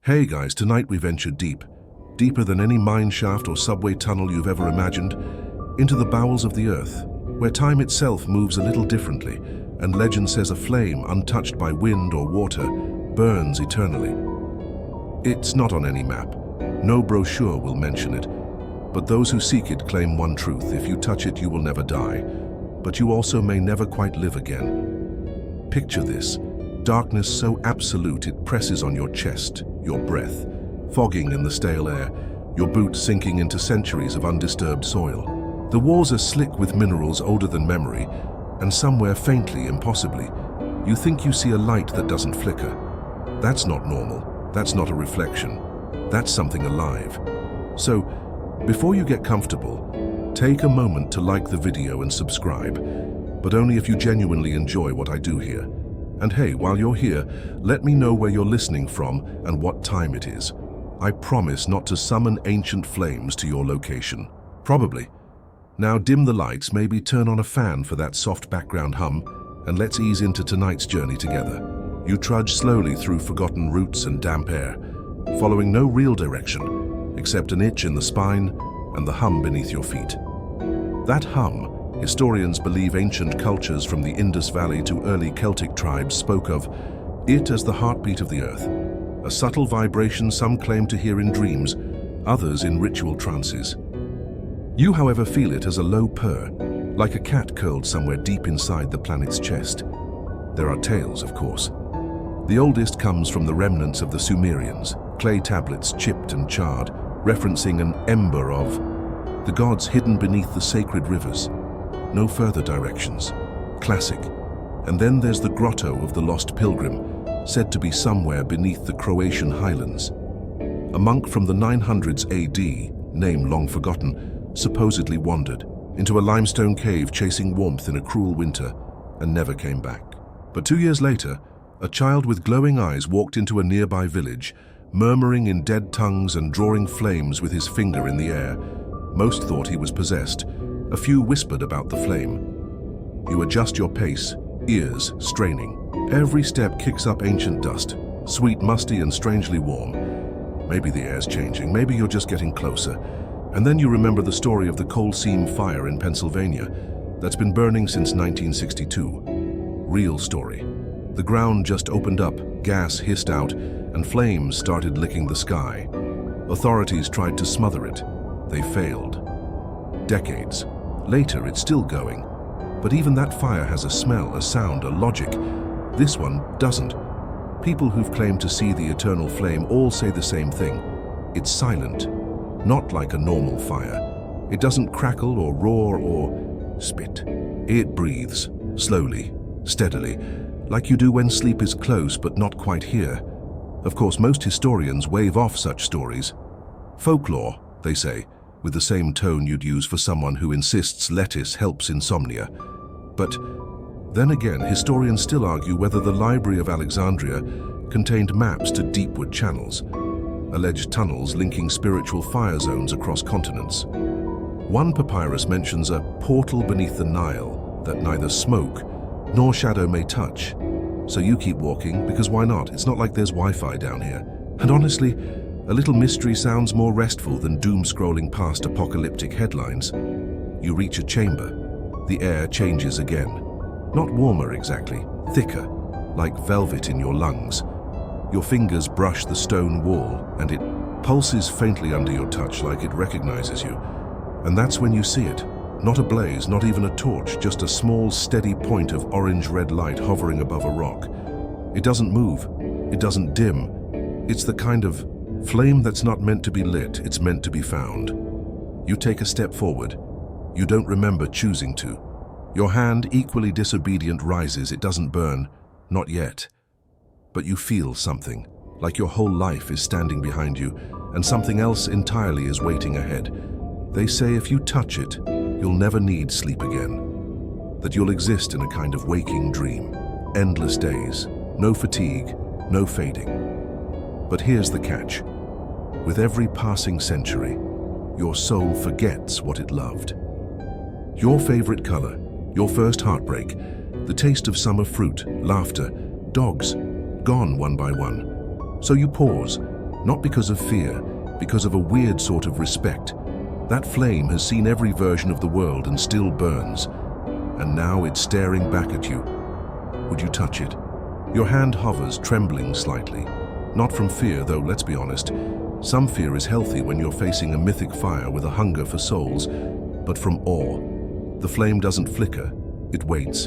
Hey guys, tonight we venture deep, deeper than any mine shaft or subway tunnel you've ever imagined, into the bowels of the earth, where time itself moves a little differently, and legend says a flame untouched by wind or water burns eternally. It's not on any map. No brochure will mention it, but those who seek it claim one truth: if you touch it, you will never die, but you also may never quite live again. Picture this: darkness so absolute it presses on your chest, your breath, fogging in the stale air, your boots sinking into centuries of undisturbed soil. The walls are slick with minerals older than memory, and somewhere faintly, impossibly, you think you see a light that doesn't flicker. That's not normal. That's not a reflection. That's something alive. So, before you get comfortable, take a moment to like the video and subscribe, but only if you genuinely enjoy what I do here. And hey, while you're here, let me know where you're listening from and what time it is. I promise not to summon ancient flames to your location. Probably. Now dim the lights, maybe turn on a fan for that soft background hum, and let's ease into tonight's journey together. You trudge slowly through forgotten routes and damp air, following no real direction, except an itch in the spine and the hum beneath your feet. That hum, historians believe ancient cultures from the Indus Valley to early Celtic tribes spoke of it as the heartbeat of the earth, a subtle vibration some claim to hear in dreams, others in ritual trances. You, however, feel it as a low purr, like a cat curled somewhere deep inside the planet's chest. There are tales, of course. The oldest comes from the remnants of the Sumerians, clay tablets chipped and charred, referencing an ember of the gods hidden beneath the sacred rivers. No further directions. Classic. And then there's the grotto of the lost pilgrim, said to be somewhere beneath the Croatian highlands. A monk from the 900s AD, name long forgotten, supposedly wandered into a limestone cave chasing warmth in a cruel winter and never came back. But 2 years later, a child with glowing eyes walked into a nearby village, murmuring in dead tongues and drawing flames with his finger in the air. Most thought he was possessed. A few whispered about the flame. You adjust your pace, ears straining. Every step kicks up ancient dust, sweet, musty, and strangely warm. Maybe the air's changing, maybe you're just getting closer. And then you remember the story of the coal seam fire in Pennsylvania that's been burning since 1962. Real story. The ground just opened up, gas hissed out, and flames started licking the sky. Authorities tried to smother it. They failed. Decades later, it's still going. But even that fire has a smell, a sound, a logic. This one doesn't. People who've claimed to see the eternal flame all say the same thing. It's silent, not like a normal fire. It doesn't crackle or roar or spit. It breathes, slowly, steadily, like you do when sleep is close but not quite here. Of course, most historians wave off such stories. Folklore, they say, with the same tone you'd use for someone who insists lettuce helps insomnia. But then again, historians still argue whether the Library of Alexandria contained maps to deepwood channels, alleged tunnels linking spiritual fire zones across continents. One papyrus mentions a portal beneath the Nile that neither smoke nor shadow may touch. So you keep walking, because why not? It's not like there's Wi-Fi down here. And honestly, a little mystery sounds more restful than doom-scrolling past apocalyptic headlines. You reach a chamber. The air changes again. Not warmer exactly, thicker, like velvet in your lungs. Your fingers brush the stone wall, and it pulses faintly under your touch like it recognizes you. And that's when you see it. Not a blaze, not even a torch, just a small, steady point of orange-red light hovering above a rock. It doesn't move. It doesn't dim. It's the kind of flame that's not meant to be lit, it's meant to be found. You take a step forward. You don't remember choosing to. Your hand, equally disobedient, rises. It doesn't burn. Not yet. But you feel something, like your whole life is standing behind you, and something else entirely is waiting ahead. They say if you touch it, you'll never need sleep again. That you'll exist in a kind of waking dream. Endless days. No fatigue, no fading. But here's the catch. With every passing century, your soul forgets what it loved. Your favorite color, your first heartbreak, the taste of summer fruit, laughter, dogs, gone one by one. So you pause, Not because of fear, because of a weird sort of respect. That flame has seen every version of the world and still burns. And now it's staring back at you. Would you touch it? Your hand hovers, trembling slightly. Not from fear, though, let's be honest. Some fear is healthy when you're facing a mythic fire with a hunger for souls, but from awe. The flame doesn't flicker, it waits.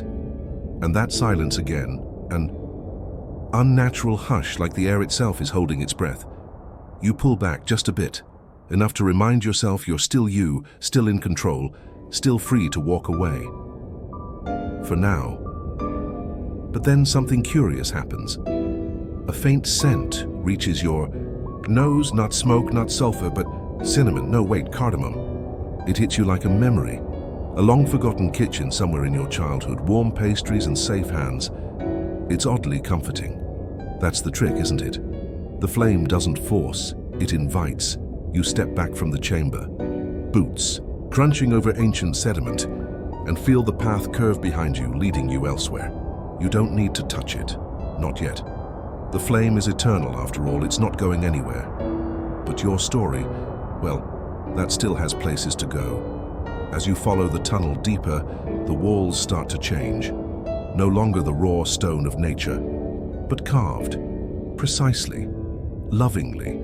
And that silence again, an unnatural hush like the air itself is holding its breath. You pull back just a bit, enough to remind yourself you're still you, still in control, still free to walk away. For now. But then something curious happens. A faint scent reaches your nose, not smoke, not sulfur, but cinnamon, no wait, cardamom. It hits you like a memory. A long-forgotten kitchen somewhere in your childhood, warm pastries and safe hands. It's oddly comforting. That's the trick, isn't it? The flame doesn't force, it invites. You step back from the chamber. Boots, crunching over ancient sediment, and feel the path curve behind you, leading you elsewhere. You don't need to touch it. Not yet. The flame is eternal after all, it's not going anywhere. But your story, well, that still has places to go. As you follow the tunnel deeper, the walls start to change. No longer the raw stone of nature, but carved, precisely, lovingly.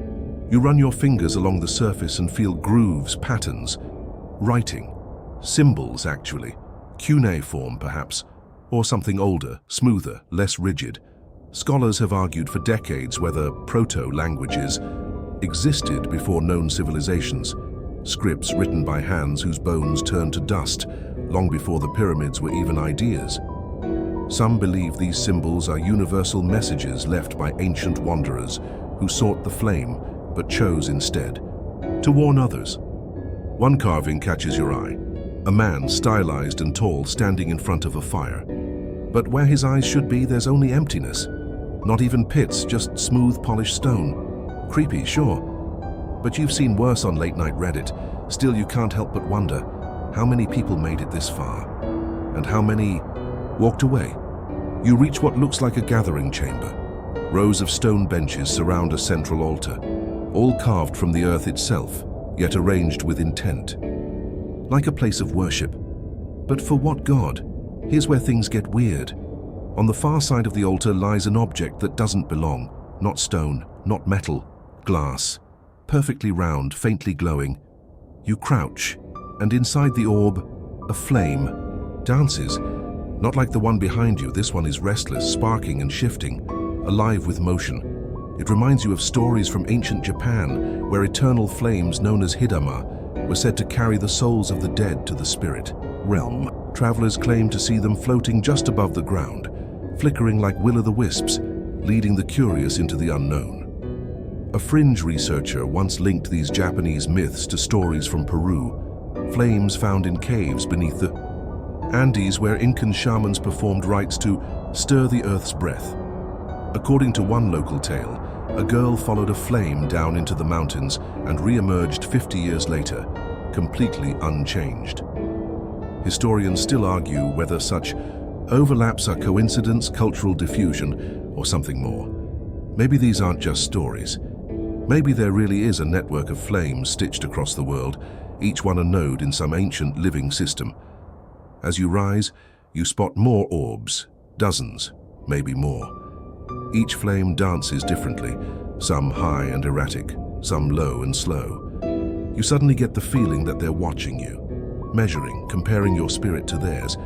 You run your fingers along the surface and feel grooves, patterns, writing, symbols actually, cuneiform perhaps, or something older, smoother, less rigid. Scholars have argued for decades whether proto-languages existed before known civilizations, scripts written by hands whose bones turned to dust long before the pyramids were even ideas. Some believe these symbols are universal messages left by ancient wanderers who sought the flame but chose instead to warn others. One carving catches your eye, a man stylized and tall standing in front of a fire. But where his eyes should be, there's only emptiness. Not even pits, just smooth, polished stone. Creepy, sure. But you've seen worse on late-night Reddit. Still, you can't help but wonder, how many people made it this far? And how many walked away? You reach what looks like a gathering chamber. Rows of stone benches surround a central altar, all carved from the earth itself, yet arranged with intent. Like a place of worship. But for what god? Here's where things get weird. On the far side of the altar lies an object that doesn't belong. Not stone, not metal, glass. Perfectly round, faintly glowing. You crouch, and inside the orb, a flame dances. Not like the one behind you, this one is restless, sparking and shifting, alive with motion. It reminds you of stories from ancient Japan, where eternal flames known as Hidama were said to carry the souls of the dead to the spirit realm. Travelers claim to see them floating just above the ground, flickering like will-o'-the-wisps, leading the curious into the unknown. A fringe researcher once linked these Japanese myths to stories from Peru, flames found in caves beneath the Andes where Incan shamans performed rites to stir the earth's breath. According to one local tale, a girl followed a flame down into the mountains and re-emerged 50 years later, completely unchanged. Historians still argue whether such overlaps are coincidence, cultural diffusion, or something more. Maybe these aren't just stories. Maybe there really is a network of flames stitched across the world, each one a node in some ancient living system. As you rise, you spot more orbs, dozens, maybe more. Each flame dances differently, some high and erratic, some low and slow. You suddenly get the feeling that they're watching you, measuring, comparing your spirit to theirs.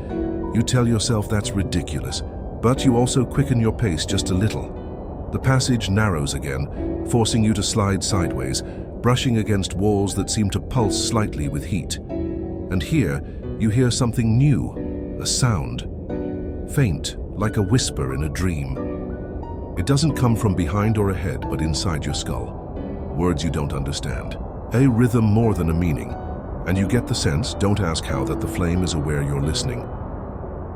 You tell yourself that's ridiculous, but you also quicken your pace just a little. The passage narrows again, forcing you to slide sideways, brushing against walls that seem to pulse slightly with heat. And here, you hear something new, a sound, faint, like a whisper in a dream. It doesn't come from behind or ahead, but inside your skull. Words you don't understand. A rhythm more than a meaning. And you get the sense, don't ask how, that the flame is aware you're listening.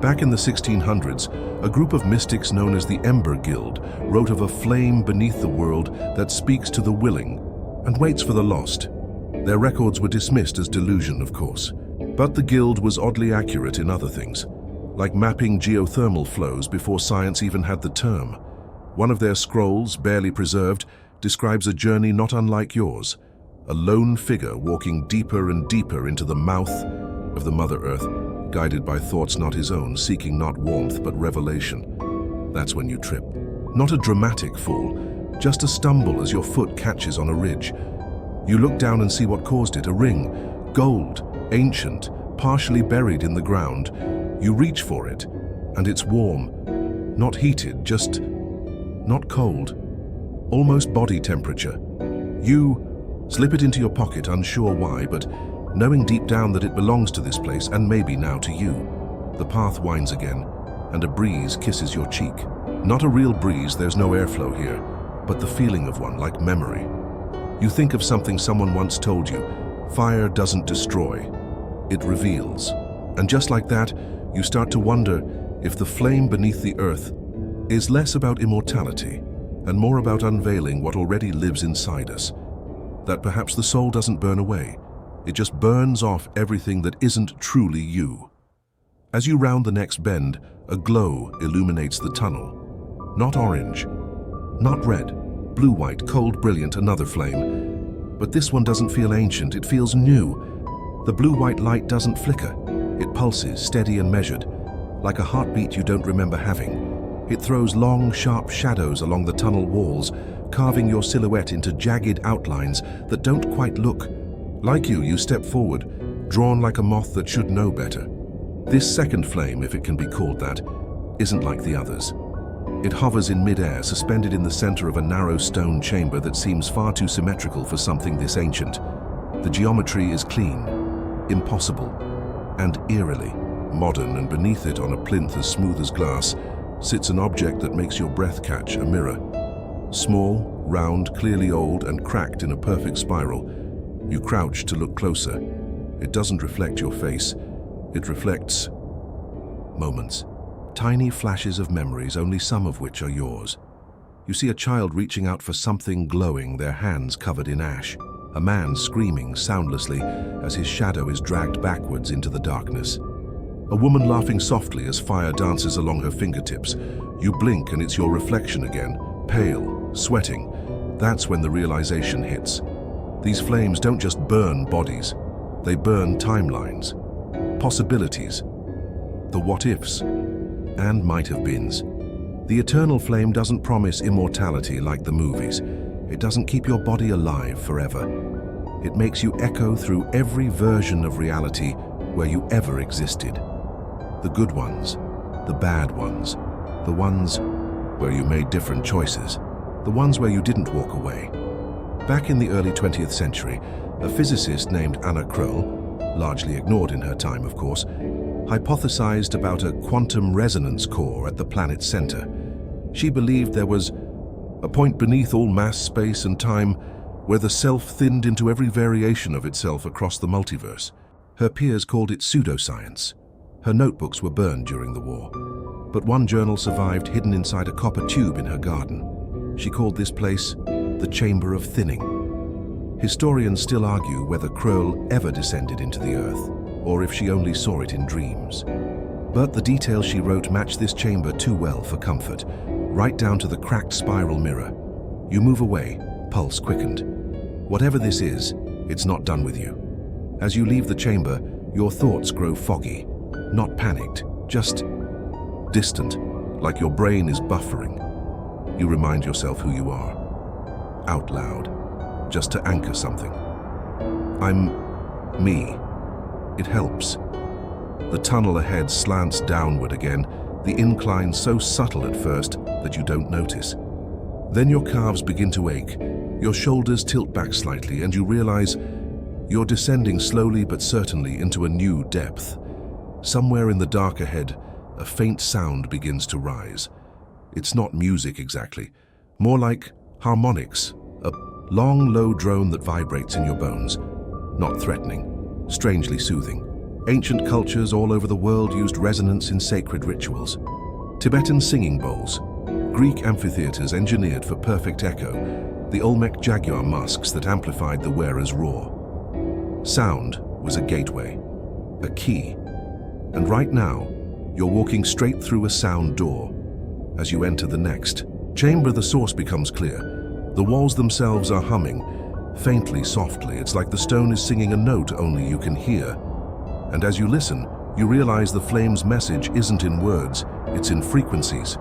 Back in the 1600s, a group of mystics known as the Ember Guild wrote of a flame beneath the world that speaks to the willing and waits for the lost. Their records were dismissed as delusion, of course. But the guild was oddly accurate in other things, like mapping geothermal flows before science even had the term. One of their scrolls, barely preserved, describes a journey not unlike yours, a lone figure walking deeper and deeper into the mouth of the Mother Earth, guided by thoughts not his own, seeking not warmth but revelation. That's when you trip. Not a dramatic fall, just a stumble as your foot catches on a ridge. You look down and see what caused it, a ring, gold, ancient, partially buried in the ground. You reach for it, and it's warm, not heated, just not cold, almost body temperature. You slip it into your pocket, unsure why, but knowing deep down that it belongs to this place and maybe now to you. The path winds again, and a breeze kisses your cheek. Not a real breeze, there's no airflow here, but the feeling of one, like memory. You think of something someone once told you. Fire doesn't destroy, it reveals. And just like that, you start to wonder if the flame beneath the earth is less about immortality and more about unveiling what already lives inside us. That perhaps the soul doesn't burn away, it just burns off everything that isn't truly you. As you round the next bend, a glow illuminates the tunnel. Not orange, not red, blue-white, cold, brilliant, another flame. But this one doesn't feel ancient, it feels new. The blue-white light doesn't flicker. It pulses, steady and measured, like a heartbeat you don't remember having. It throws long, sharp shadows along the tunnel walls, carving your silhouette into jagged outlines that don't quite look. Like you step forward, drawn like a moth that should know better. This second flame, if it can be called that, isn't like the others. It hovers in mid-air, suspended in the center of a narrow stone chamber that seems far too symmetrical for something this ancient. The geometry is clean, impossible, and eerily modern, and beneath it, on a plinth as smooth as glass, sits an object that makes your breath catch, a mirror. Small, round, clearly old, and cracked in a perfect spiral. You crouch to look closer. It doesn't reflect your face. It reflects moments. Tiny flashes of memories, only some of which are yours. You see a child reaching out for something glowing, their hands covered in ash. A man screaming soundlessly as his shadow is dragged backwards into the darkness. A woman laughing softly as fire dances along her fingertips. You blink and it's your reflection again, pale, sweating. That's when the realization hits. These flames don't just burn bodies, they burn timelines, possibilities, the what-ifs, and might-have-beens. The eternal flame doesn't promise immortality like the movies. It doesn't keep your body alive forever. It makes you echo through every version of reality where you ever existed. The good ones, the bad ones, the ones where you made different choices, the ones where you didn't walk away. Back in the early 20th century, a physicist named Anna Kroll, largely ignored in her time of course, hypothesized about a quantum resonance core at the planet's center. She believed there was a point beneath all mass, space, and time where the self thinned into every variation of itself across the multiverse. Her peers called it pseudoscience. Her notebooks were burned during the war, but one journal survived hidden inside a copper tube in her garden. She called this place the Chamber of Thinning. Historians still argue whether Kroll ever descended into the earth, or if she only saw it in dreams. But the details she wrote match this chamber too well for comfort, right down to the cracked spiral mirror. You move away, pulse quickened. Whatever this is, it's not done with you. As you leave the chamber, your thoughts grow foggy, not panicked, just distant, like your brain is buffering. You remind yourself who you are, out loud, just to anchor something. I'm me. It helps. The tunnel ahead slants downward again, the incline so subtle at first that you don't notice. Then your calves begin to ache, your shoulders tilt back slightly, and you realize you're descending slowly but certainly into a new depth. Somewhere in the dark ahead, a faint sound begins to rise. It's not music exactly, more like harmonics, a long, low drone that vibrates in your bones. Not threatening, strangely soothing. Ancient cultures all over the world used resonance in sacred rituals. Tibetan singing bowls, Greek amphitheaters engineered for perfect echo, the Olmec jaguar masks that amplified the wearer's roar. Sound was a gateway, a key. And right now, you're walking straight through a sound door. As you enter the next chamber, the source becomes clear. The walls themselves are humming, faintly, softly. It's like the stone is singing a note only you can hear. And as you listen, you realize the flame's message isn't in words, it's in frequencies.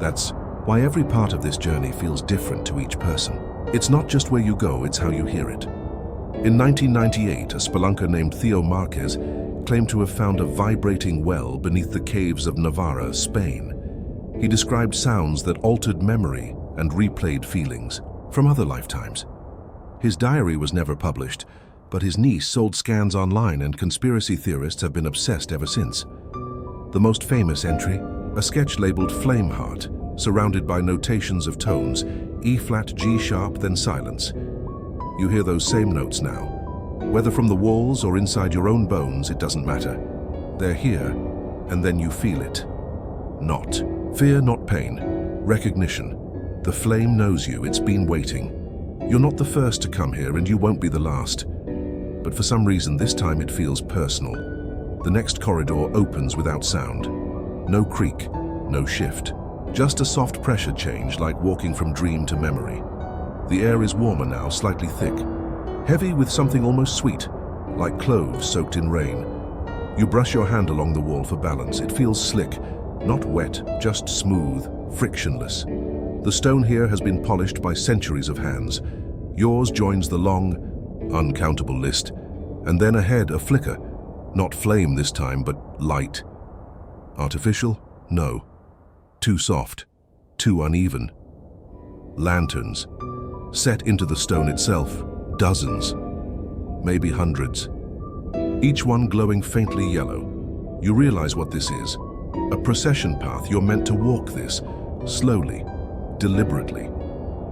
That's why every part of this journey feels different to each person. It's not just where you go, it's how you hear it. In 1998, a spelunker named Theo Marquez claimed to have found a vibrating well beneath the caves of Navarra, Spain. He described sounds that altered memory and replayed feelings from other lifetimes. His diary was never published, but his niece sold scans online, and conspiracy theorists have been obsessed ever since. The most famous entry, a sketch labeled Flame Heart, surrounded by notations of tones, E-flat, G-sharp, then silence. You hear those same notes now. Whether from the walls or inside your own bones, it doesn't matter. They're here, and then you feel it. Not fear, not pain. Recognition. The flame knows you, it's been waiting. You're not the first to come here, and you won't be the last. But for some reason, this time it feels personal. The next corridor opens without sound. No creak, no shift. Just a soft pressure change, like walking from dream to memory. The air is warmer now, slightly thick. Heavy with something almost sweet, like cloves soaked in rain. You brush your hand along the wall for balance. It feels slick, not wet, just smooth, frictionless. The stone here has been polished by centuries of hands. Yours joins the long, uncountable list. And then ahead, a flicker. Not flame this time, but light. Artificial? No. Too soft. Too uneven. Lanterns. Set into the stone itself. Dozens. Maybe hundreds. Each one glowing faintly yellow. You realize what this is. A procession path. You're meant to walk this. Slowly. Deliberately.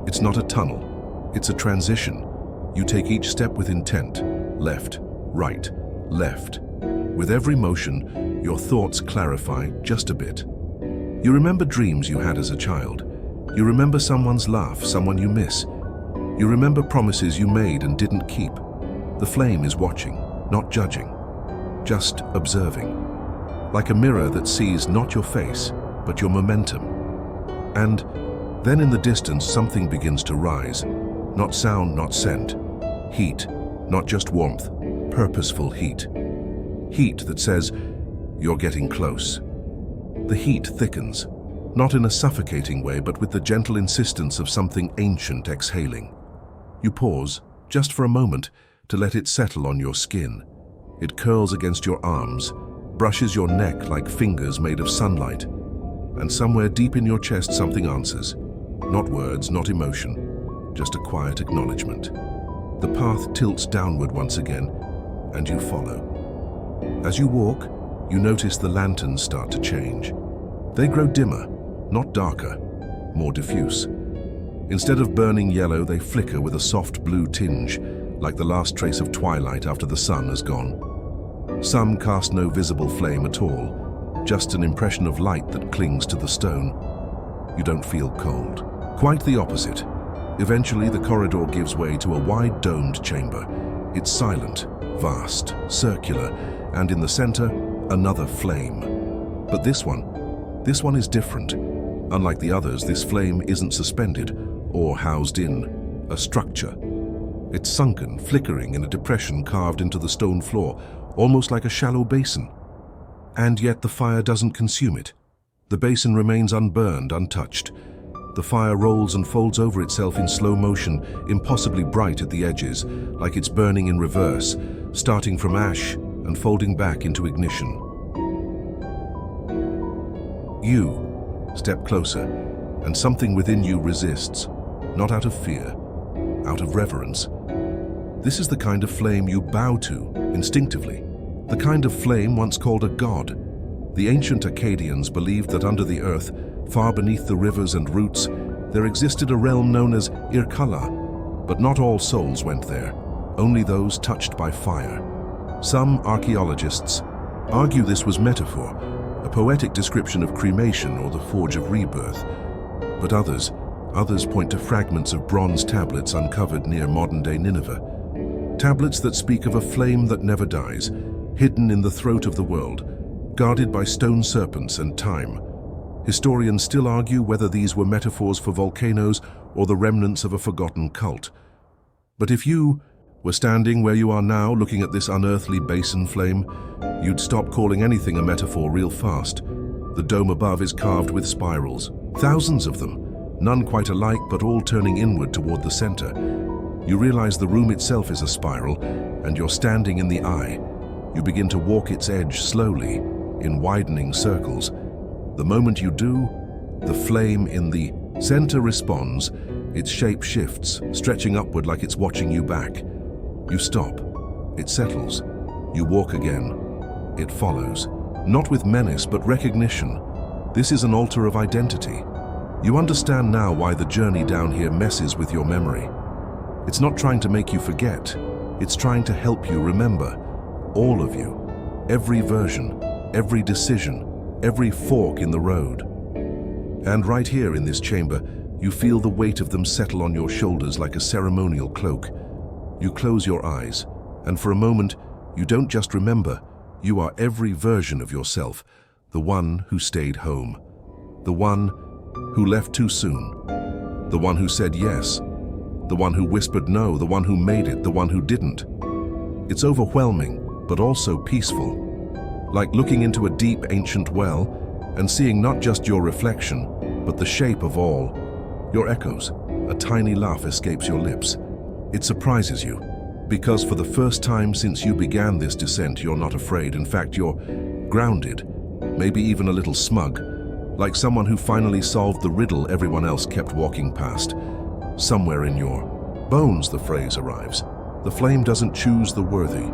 It's not a tunnel. It's a transition. You take each step with intent. Left, right, left. With every motion, your thoughts clarify just a bit. You remember dreams you had as a child. You remember someone's laugh, someone you miss. You remember promises you made and didn't keep. The flame is watching, not judging, just observing. Like a mirror that sees not your face, but your momentum. And then in the distance, something begins to rise. Not sound, not scent. Heat, not just warmth, purposeful heat. Heat that says, you're getting close. The heat thickens, not in a suffocating way, but with the gentle insistence of something ancient exhaling. You pause, just for a moment, to let it settle on your skin. It curls against your arms, brushes your neck like fingers made of sunlight. And somewhere deep in your chest, something answers. Not words, not emotion, just a quiet acknowledgement. The path tilts downward once again, and you follow. As you walk, you notice the lanterns start to change. They grow dimmer, not darker, more diffuse. Instead of burning yellow, they flicker with a soft blue tinge, like the last trace of twilight after the sun has gone. Some cast no visible flame at all, just an impression of light that clings to the stone. You don't feel cold. Quite the opposite. Eventually, the corridor gives way to a wide domed chamber. It's silent, vast, circular, and in the center, another flame. But this one is different. Unlike the others, this flame isn't suspended or housed in a structure. It's sunken, flickering in a depression carved into the stone floor, almost like a shallow basin. And yet the fire doesn't consume it. The basin remains unburned, untouched. The fire rolls and folds over itself in slow motion, impossibly bright at the edges, like it's burning in reverse, starting from ash and folding back into ignition. You step closer, and something within you resists, not out of fear, out of reverence. This is the kind of flame you bow to instinctively, the kind of flame once called a god. The ancient Akkadians believed that under the earth, far beneath the rivers and roots, there existed a realm known as Irkalla, but not all souls went there, only those touched by fire. Some archaeologists argue this was metaphor, a poetic description of cremation or the forge of rebirth, but others point to fragments of bronze tablets uncovered near modern-day Nineveh. Tablets that speak of a flame that never dies, hidden in the throat of the world, guarded by stone serpents and time. Historians still argue whether these were metaphors for volcanoes or the remnants of a forgotten cult. But if you were standing where you are now, looking at this unearthly basin flame, you'd stop calling anything a metaphor real fast. The dome above is carved with spirals, thousands of them, none quite alike but all turning inward toward the center. You realize the room itself is a spiral, and you're standing in the eye. You begin to walk its edge slowly, in widening circles. The moment you do, the flame in the center responds. Its shape shifts, stretching upward like it's watching you back. You stop. It settles. You walk again. It follows. Not with menace, but recognition. This is an altar of identity. You understand now why the journey down here messes with your memory. It's not trying to make you forget. It's trying to help you remember. All of you. Every version, every decision, every fork in the road. And right here in this chamber, you feel the weight of them settle on your shoulders like a ceremonial cloak. You close your eyes, and for a moment, you don't just remember, you are every version of yourself, the one who stayed home, the one who left too soon, the one who said yes, the one who whispered no, the one who made it, the one who didn't. It's overwhelming, but also peaceful, like looking into a deep ancient well and seeing not just your reflection, but the shape of all. Your echoes. A tiny laugh escapes your lips. It surprises you, because for the first time since you began this descent, you're not afraid. In fact, you're grounded, maybe even a little smug, like someone who finally solved the riddle everyone else kept walking past. Somewhere in your bones, the phrase arrives. The flame doesn't choose the worthy.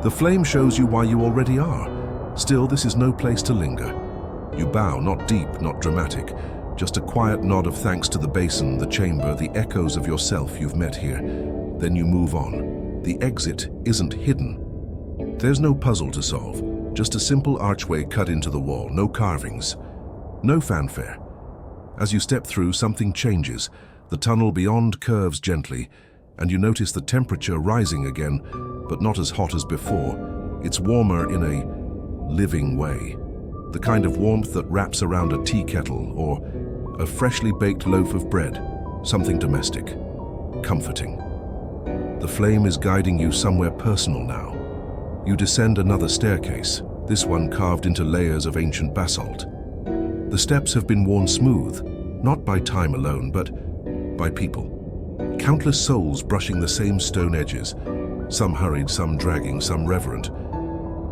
The flame shows you why you already are. Still, this is no place to linger. You bow, not deep, not dramatic, just a quiet nod of thanks to the basin, the chamber, the echoes of yourself you've met here. Then you move on. The exit isn't hidden. There's no puzzle to solve, just a simple archway cut into the wall, no carvings, no fanfare. As you step through, something changes. The tunnel beyond curves gently, and you notice the temperature rising again, but not as hot as before. It's warmer in a living way. The kind of warmth that wraps around a tea kettle or a freshly baked loaf of bread, something domestic, comforting. The flame is guiding you somewhere personal now. You descend another staircase, this one carved into layers of ancient basalt. The steps have been worn smooth, not by time alone, but by people. Countless souls brushing the same stone edges, some hurried, some dragging, some reverent,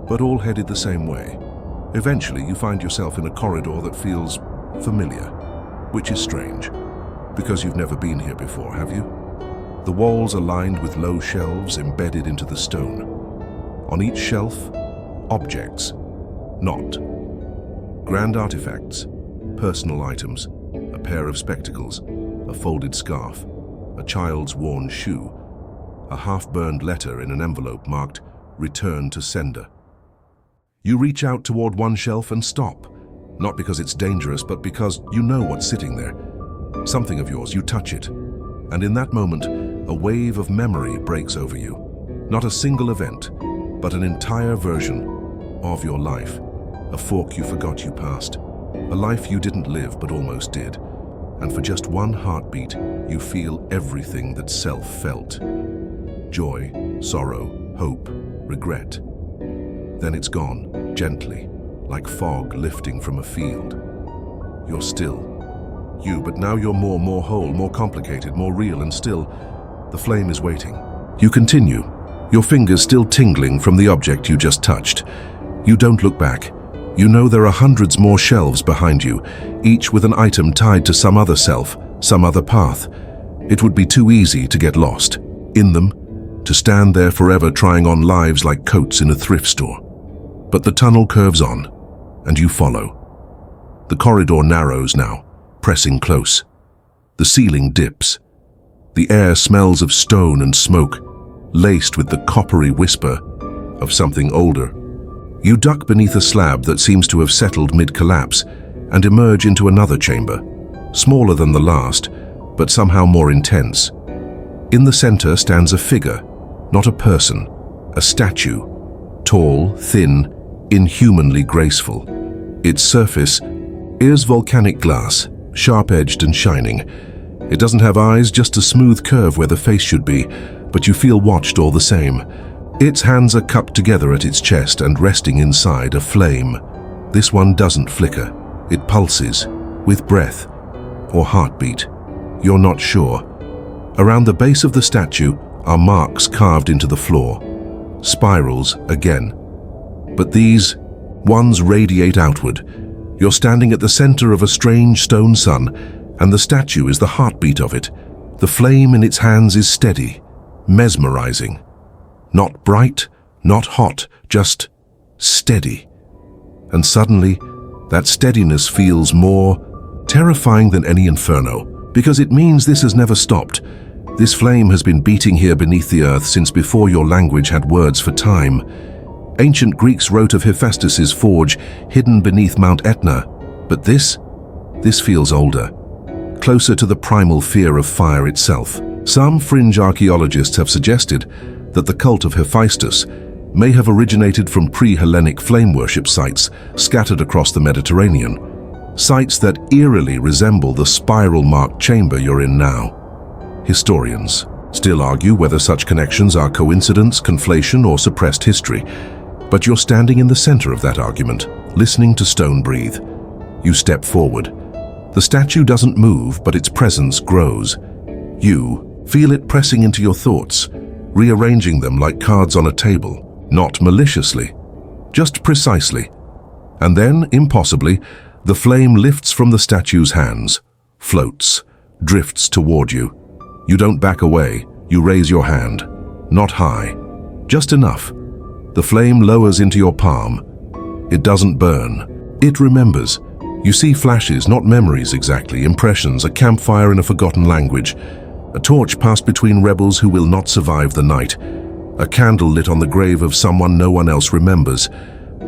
but all headed the same way. Eventually, you find yourself in a corridor that feels familiar, which is strange, because you've never been here before, have you? The walls are lined with low shelves embedded into the stone. On each shelf, objects, not grand artifacts, personal items, a pair of spectacles, a folded scarf, a child's worn shoe, a half-burned letter in an envelope marked "Return to Sender." You reach out toward one shelf and stop, not because it's dangerous, but because you know what's sitting there. Something of yours, you touch it, and in that moment, a wave of memory breaks over you. Not a single event, but an entire version of your life. A fork you forgot you passed, a life you didn't live but almost did. And for just one heartbeat, you feel everything that self felt. Joy, sorrow, hope, regret. Then it's gone, gently, like fog lifting from a field. You're still you, but now you're more whole, more complicated, more real, and still, the flame is waiting. You continue, your fingers still tingling from the object you just touched. You don't look back. You know there are hundreds more shelves behind you, each with an item tied to some other self, some other path. It would be too easy to get lost in them, to stand there forever trying on lives like coats in a thrift store. But the tunnel curves on, and you follow. The corridor narrows now, pressing close. The ceiling dips. The air smells of stone and smoke, laced with the coppery whisper of something older. You duck beneath a slab that seems to have settled mid-collapse and emerge into another chamber, smaller than the last, but somehow more intense. In the center stands a figure, not a person, a statue, tall, thin, inhumanly graceful. Its surface is volcanic glass, sharp-edged and shining. It doesn't have eyes, just a smooth curve where the face should be, but you feel watched all the same. Its hands are cupped together at its chest and resting inside a flame. This one doesn't flicker. It pulses, with breath or heartbeat. You're not sure. Around the base of the statue are marks carved into the floor. Spirals again. But these ones radiate outward. You're standing at the center of a strange stone sun, and the statue is the heartbeat of it. The flame in its hands is steady, mesmerizing. Not bright, not hot, just steady. And suddenly, that steadiness feels more terrifying than any inferno, because it means this has never stopped. This flame has been beating here beneath the earth since before your language had words for time. Ancient Greeks wrote of Hephaestus's forge hidden beneath Mount Etna, but this feels older, closer to the primal fear of fire itself. Some fringe archaeologists have suggested that the cult of Hephaestus may have originated from pre-Hellenic flame worship sites scattered across the Mediterranean, sites that eerily resemble the spiral-marked chamber you're in now. Historians still argue whether such connections are coincidence, conflation, or suppressed history, but you're standing in the center of that argument, listening to stone breathe. You step forward. The statue doesn't move, but its presence grows. You feel it pressing into your thoughts, rearranging them like cards on a table, not maliciously, just precisely. And then, impossibly, the flame lifts from the statue's hands, floats, drifts toward you. You don't back away, you raise your hand. Not high, just enough. The flame lowers into your palm. It doesn't burn. It remembers. You see flashes, not memories exactly, impressions, a campfire in a forgotten language, a torch passed between rebels who will not survive the night, a candle lit on the grave of someone no one else remembers,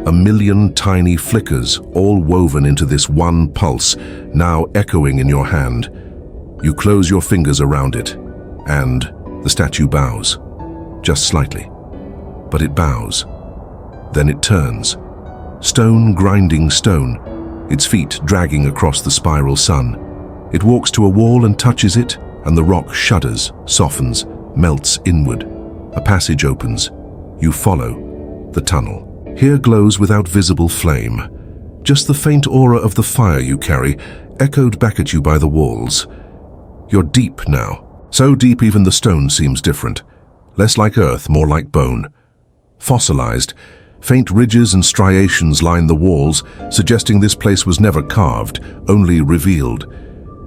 a million tiny flickers all woven into this one pulse, now echoing in your hand. You close your fingers around it, and the statue bows, just slightly. But it bows. Then it turns. Stone grinding stone, its feet dragging across the spiral sun. It walks to a wall and touches it, and the rock shudders, softens, melts inward. A passage opens. You follow. The tunnel. Here glows without visible flame. Just the faint aura of the fire you carry, echoed back at you by the walls. You're deep now. So deep even the stone seems different. Less like earth, more like bone. Fossilized, faint ridges and striations line the walls, suggesting this place was never carved, only revealed.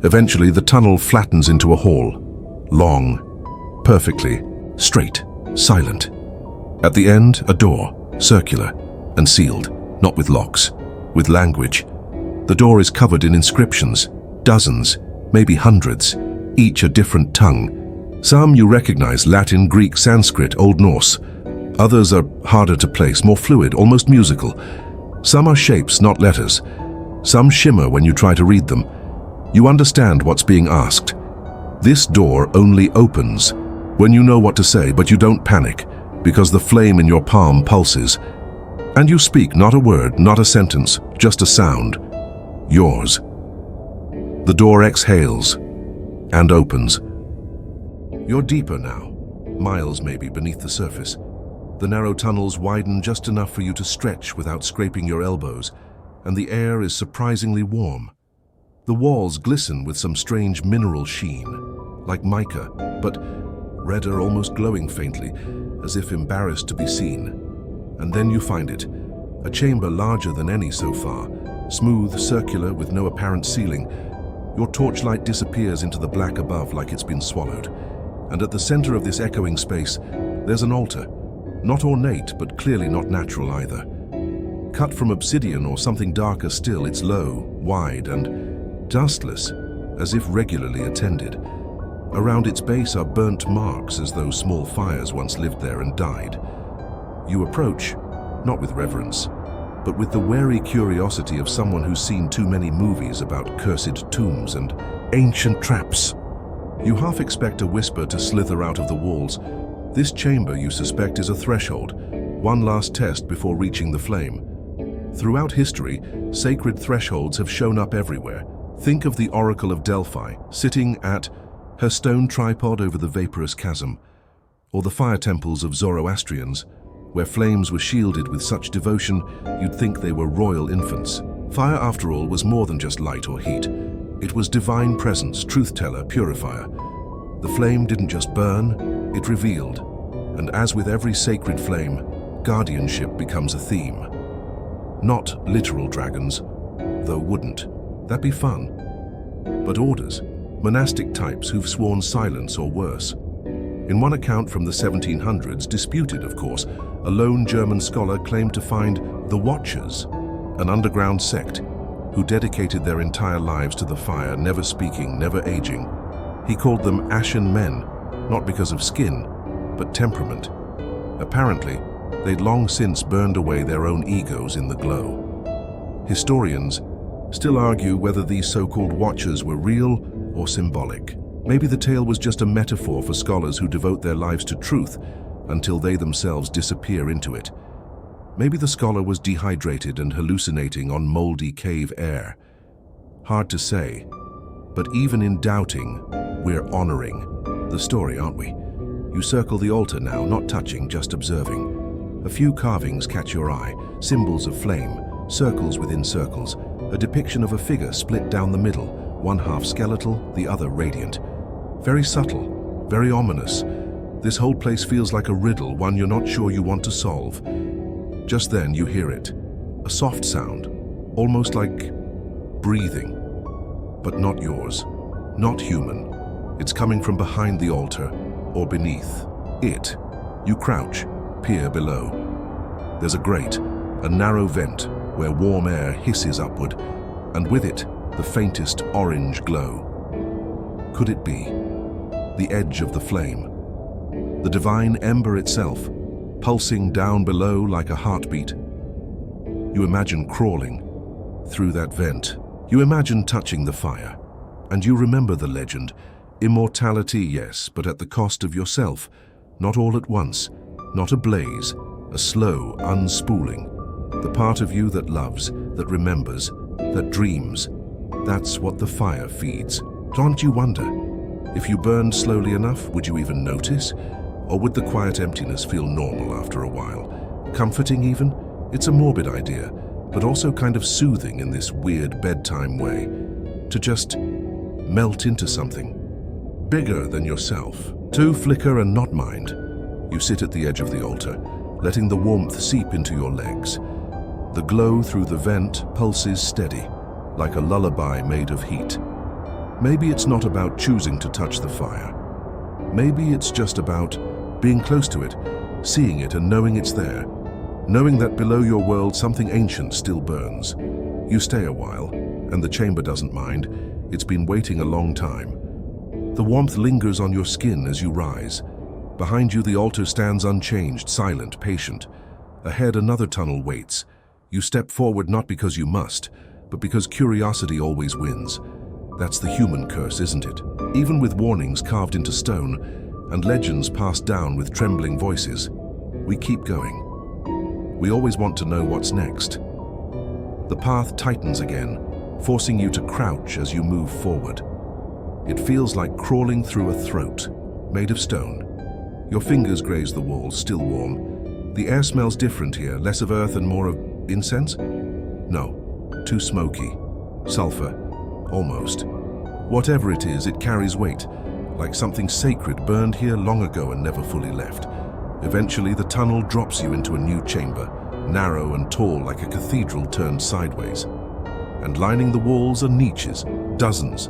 Eventually, the tunnel flattens into a hall. Long, perfectly, straight, silent. At the end, a door, circular and sealed, not with locks, with language. The door is covered in inscriptions, dozens, maybe hundreds, each a different tongue. Some you recognize: Latin, Greek, Sanskrit, Old Norse. Others are harder to place, more fluid, almost musical. Some are shapes, not letters. Some shimmer when you try to read them. You understand what's being asked. This door only opens when you know what to say, but you don't panic, because the flame in your palm pulses. And you speak, not a word, not a sentence, just a sound. Yours. The door exhales and opens. You're deeper now, miles maybe beneath the surface. The narrow tunnels widen just enough for you to stretch without scraping your elbows, and the air is surprisingly warm. The walls glisten with some strange mineral sheen, like mica, but redder, almost glowing faintly, as if embarrassed to be seen. And then you find it, a chamber larger than any so far, smooth, circular, with no apparent ceiling. Your torchlight disappears into the black above like it's been swallowed. And at the center of this echoing space, there's an altar. Not ornate, but clearly not natural either. Cut from obsidian or something darker still, it's low, wide, and dustless, as if regularly attended. Around its base are burnt marks, as though small fires once lived there and died. You approach, not with reverence, but with the wary curiosity of someone who's seen too many movies about cursed tombs and ancient traps. You half expect a whisper to slither out of the walls. This chamber, you suspect, is a threshold, one last test before reaching the flame. Throughout history, sacred thresholds have shown up everywhere. Think of the Oracle of Delphi, sitting at Her stone tripod over the vaporous chasm, or the fire temples of Zoroastrians, where flames were shielded with such devotion you'd think they were royal infants. Fire, after all, was more than just light or heat. It was divine presence, truth-teller, purifier. The flame didn't just burn, it revealed. And as with every sacred flame, guardianship becomes a theme. Not literal dragons, though wouldn't. That'd be fun. But orders, monastic types who've sworn silence or worse. In one account from the 1700s, disputed of course, a lone German scholar claimed to find the Watchers, an underground sect, who dedicated their entire lives to the fire, never speaking, never aging. He called them ashen men, not because of skin, but temperament. Apparently, they'd long since burned away their own egos in the glow. Historians still argue whether these so-called Watchers were real or symbolic. Maybe the tale was just a metaphor for scholars who devote their lives to truth until they themselves disappear into it. Maybe the scholar was dehydrated and hallucinating on moldy cave air. Hard to say, but even in doubting, we're honoring the story, aren't we? You circle the altar now, not touching, just observing. A few carvings catch your eye, symbols of flame, circles within circles, a depiction of a figure split down the middle, one half skeletal, the other radiant. Very subtle, very ominous. This whole place feels like a riddle, one you're not sure you want to solve. Just then you hear it, a soft sound, almost like breathing, but not yours, not human. It's coming from behind the altar, or beneath it. You crouch, peer below. There's a grate, a narrow vent where warm air hisses upward, and with it, the faintest orange glow. Could it be the edge of the flame? The divine ember itself, pulsing down below like a heartbeat. You imagine crawling through that vent. You imagine touching the fire, and you remember the legend. Immortality, yes, but at the cost of yourself. Not all at once, not a blaze, a slow unspooling. The part of you that loves, that remembers, that dreams. That's what the fire feeds. Can't you wonder? If you burned slowly enough, would you even notice? Or would the quiet emptiness feel normal after a while? Comforting even? It's a morbid idea, but also kind of soothing in this weird bedtime way. To just melt into something bigger than yourself. To flicker and not mind. You sit at the edge of the altar, letting the warmth seep into your legs. The glow through the vent pulses steady, like a lullaby made of heat. Maybe it's not about choosing to touch the fire. Maybe it's just about being close to it, seeing it and knowing it's there. Knowing that below your world something ancient still burns. You stay a while, and the chamber doesn't mind. It's been waiting a long time. The warmth lingers on your skin as you rise. Behind you the altar stands unchanged, silent, patient. Ahead another tunnel waits. You step forward not because you must, but because curiosity always wins. That's the human curse, isn't it? Even with warnings carved into stone and legends passed down with trembling voices, we keep going. We always want to know what's next. The path tightens again, forcing you to crouch as you move forward. It feels like crawling through a throat, made of stone. Your fingers graze the walls, still warm. The air smells different here, less of earth and more of incense? No, too smoky. Sulfur, almost. Whatever it is, it carries weight, like something sacred burned here long ago and never fully left. Eventually, the tunnel drops you into a new chamber, narrow and tall like a cathedral turned sideways. And lining the walls are niches, dozens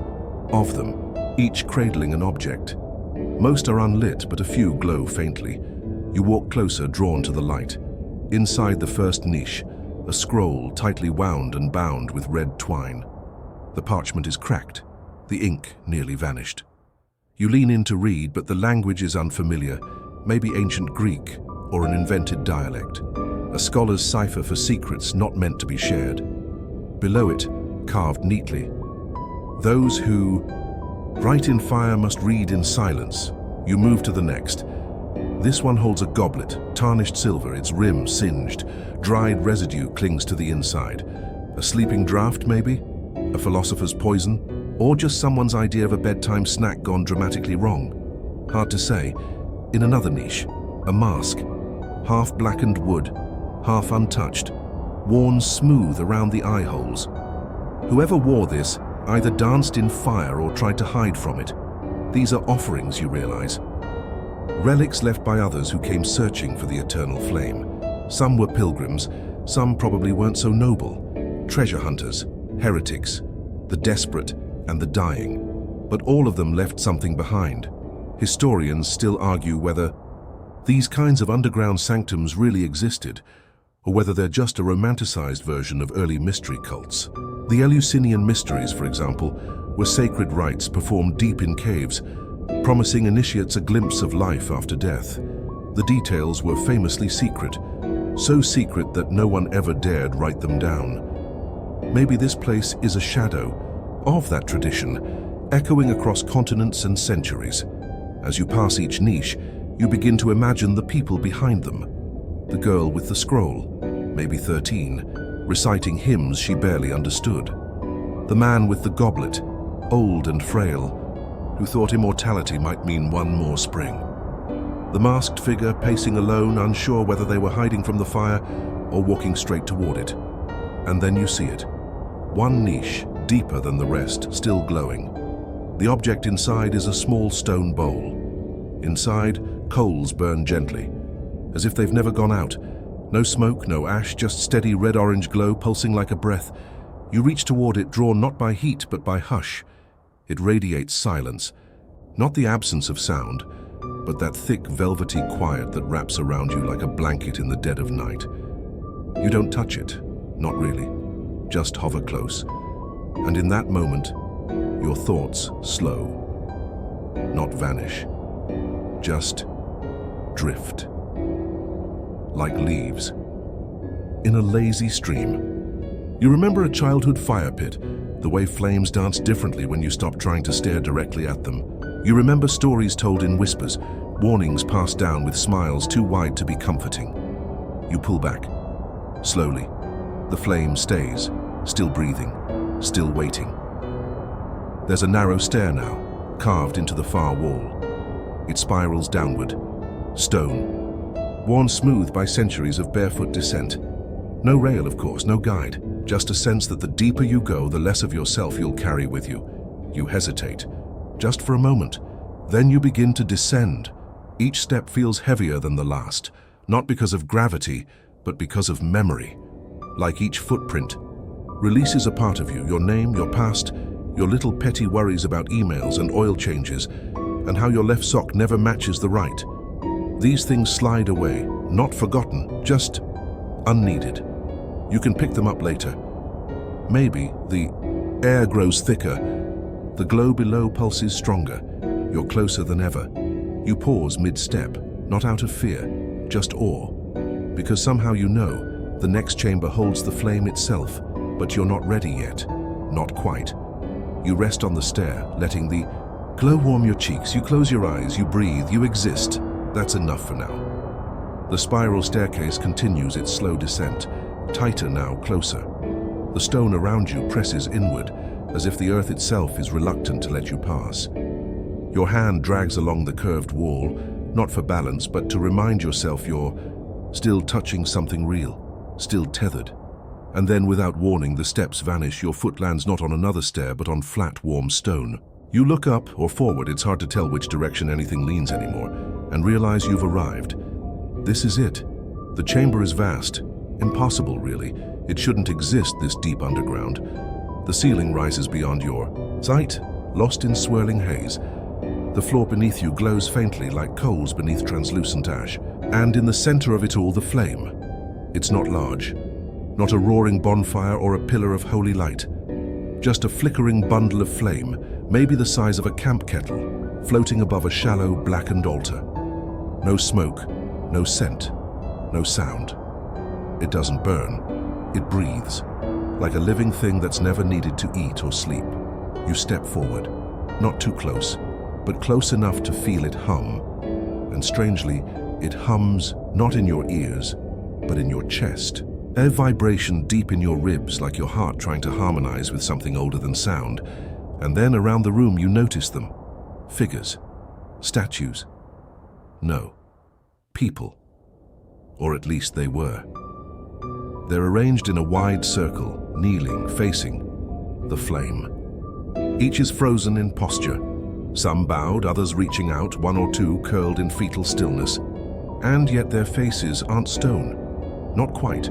of them, each cradling an object. Most are unlit, but a few glow faintly. You walk closer, drawn to the light. Inside the first niche, a scroll tightly wound and bound with red twine. The parchment is cracked, the ink nearly vanished. You lean in to read, but the language is unfamiliar, maybe ancient Greek or an invented dialect. A scholar's cipher for secrets not meant to be shared. Below it, carved neatly, those who write in fire must read in silence. You move to the next. This one holds a goblet, tarnished silver, its rim singed. Dried residue clings to the inside. A sleeping draught, maybe? A philosopher's poison? Or just someone's idea of a bedtime snack gone dramatically wrong? Hard to say. In another niche, a mask, half blackened wood, half untouched, worn smooth around the eye holes. Whoever wore this either danced in fire or tried to hide from it. These are offerings, you realize. Relics left by others who came searching for the eternal flame. Some were pilgrims, some probably weren't so noble. Treasure hunters, heretics, the desperate and the dying. But all of them left something behind. Historians still argue whether these kinds of underground sanctums really existed, or whether they're just a romanticized version of early mystery cults. The Eleusinian mysteries, for example, were sacred rites performed deep in caves, promising initiates a glimpse of life after death. The details were famously secret, so secret that no one ever dared write them down. Maybe this place is a shadow of that tradition, echoing across continents and centuries. As you pass each niche, you begin to imagine the people behind them. The girl with the scroll, maybe 13, reciting hymns she barely understood. The man with the goblet, old and frail, who thought immortality might mean one more spring. The masked figure pacing alone, unsure whether they were hiding from the fire or walking straight toward it. And then you see it. One niche, deeper than the rest, still glowing. The object inside is a small stone bowl. Inside, coals burn gently, as if they've never gone out. No smoke, no ash, just steady red-orange glow pulsing like a breath. You reach toward it, drawn not by heat but by hush. It radiates silence, not the absence of sound, but that thick, velvety quiet that wraps around you like a blanket in the dead of night. You don't touch it, not really, just hover close. And in that moment, your thoughts slow. Not vanish, just drift. Like leaves in a lazy stream. You remember a childhood fire pit, the way flames dance differently when you stop trying to stare directly at them. You remember stories told in whispers, warnings passed down with smiles too wide to be comforting. You pull back. Slowly, the flame stays, still breathing, still waiting. There's a narrow stair now, carved into the far wall. It spirals downward. Stone, worn smooth by centuries of barefoot descent. No rail, of course, no guide, just a sense that the deeper you go, the less of yourself you'll carry with you. You hesitate, just for a moment. Then you begin to descend. Each step feels heavier than the last, not because of gravity, but because of memory. Like each footprint, releases a part of you, your name, your past, your little petty worries about emails and oil changes, and how your left sock never matches the right. These things slide away, not forgotten, just unneeded. You can pick them up later. Maybe the air grows thicker, the glow below pulses stronger. You're closer than ever. You pause mid-step, not out of fear, just awe. Because somehow you know the next chamber holds the flame itself, but you're not ready yet. Not quite. You rest on the stair, letting the glow warm your cheeks. You close your eyes, you breathe, you exist. That's enough for now. The spiral staircase continues its slow descent, tighter now, closer. The stone around you presses inward, as if the earth itself is reluctant to let you pass. Your hand drags along the curved wall, not for balance, but to remind yourself you're still touching something real, still tethered. And then, without warning, the steps vanish. Your foot lands not on another stair, but on flat, warm stone. You look up or forward, it's hard to tell which direction anything leans anymore, and realize you've arrived. This is it. The chamber is vast. Impossible, really. It shouldn't exist this deep underground. The ceiling rises beyond your sight, lost in swirling haze. The floor beneath you glows faintly like coals beneath translucent ash. And in the center of it all, the flame. It's not large. Not a roaring bonfire or a pillar of holy light. Just a flickering bundle of flame, maybe the size of a camp kettle, floating above a shallow, blackened altar. No smoke, no scent, no sound. It doesn't burn. It breathes, like a living thing that's never needed to eat or sleep. You step forward, not too close, but close enough to feel it hum. And strangely, it hums not in your ears, but in your chest. A vibration deep in your ribs, like your heart trying to harmonize with something older than sound. And then around the room you notice them. Figures. Statues. No. People. Or at least they were. They're arranged in a wide circle, kneeling, facing the flame. Each is frozen in posture. Some bowed, others reaching out, one or two curled in fetal stillness. And yet their faces aren't stone. Not quite.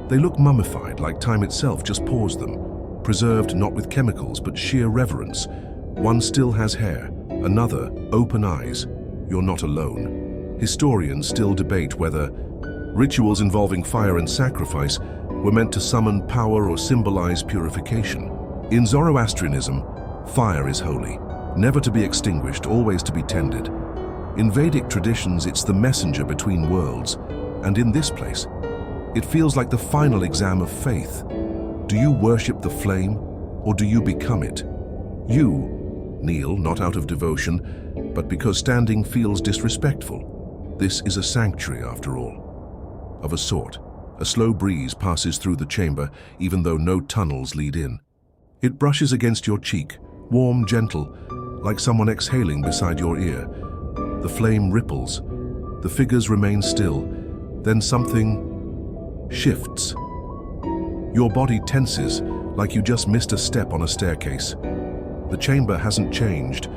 They look mummified, like time itself just paused them. Preserved not with chemicals, but sheer reverence. One still has hair, another open eyes. You're not alone. Historians still debate whether rituals involving fire and sacrifice were meant to summon power or symbolize purification. In Zoroastrianism, fire is holy, never to be extinguished, always to be tended. In Vedic traditions, it's the messenger between worlds. And in this place, it feels like the final exam of faith. Do you worship the flame, or do you become it? You kneel not out of devotion, but because standing feels disrespectful. This is a sanctuary, after all. Of a sort, a slow breeze passes through the chamber, even though no tunnels lead in. It brushes against your cheek, warm, gentle, like someone exhaling beside your ear. The flame ripples. The figures remain still. Then something shifts. Your body tenses, like you just missed a step on a staircase. The chamber hasn't changed.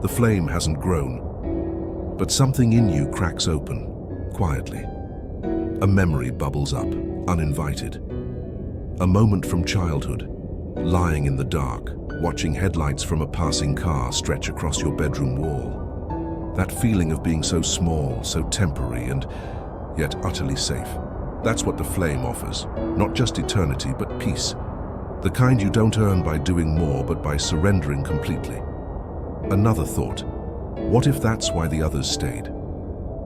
The flame hasn't grown. But something in you cracks open, quietly. A memory bubbles up, uninvited. A moment from childhood, lying in the dark, watching headlights from a passing car stretch across your bedroom wall. That feeling of being so small, so temporary, and yet utterly safe. That's what the flame offers. Not just eternity, but peace. The kind you don't earn by doing more, but by surrendering completely. Another thought. What if that's why the others stayed?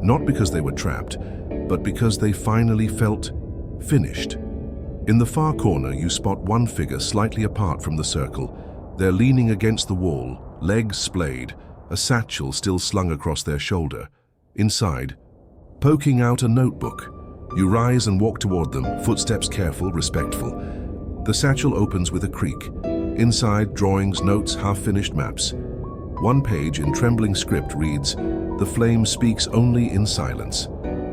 Not because they were trapped, but because they finally felt finished. In the far corner, you spot one figure slightly apart from the circle. They're leaning against the wall, legs splayed, a satchel still slung across their shoulder. Inside, poking out a notebook. You rise and walk toward them, footsteps careful, respectful. The satchel opens with a creak. Inside, drawings, notes, half-finished maps. One page in trembling script reads, "The flame speaks only in silence."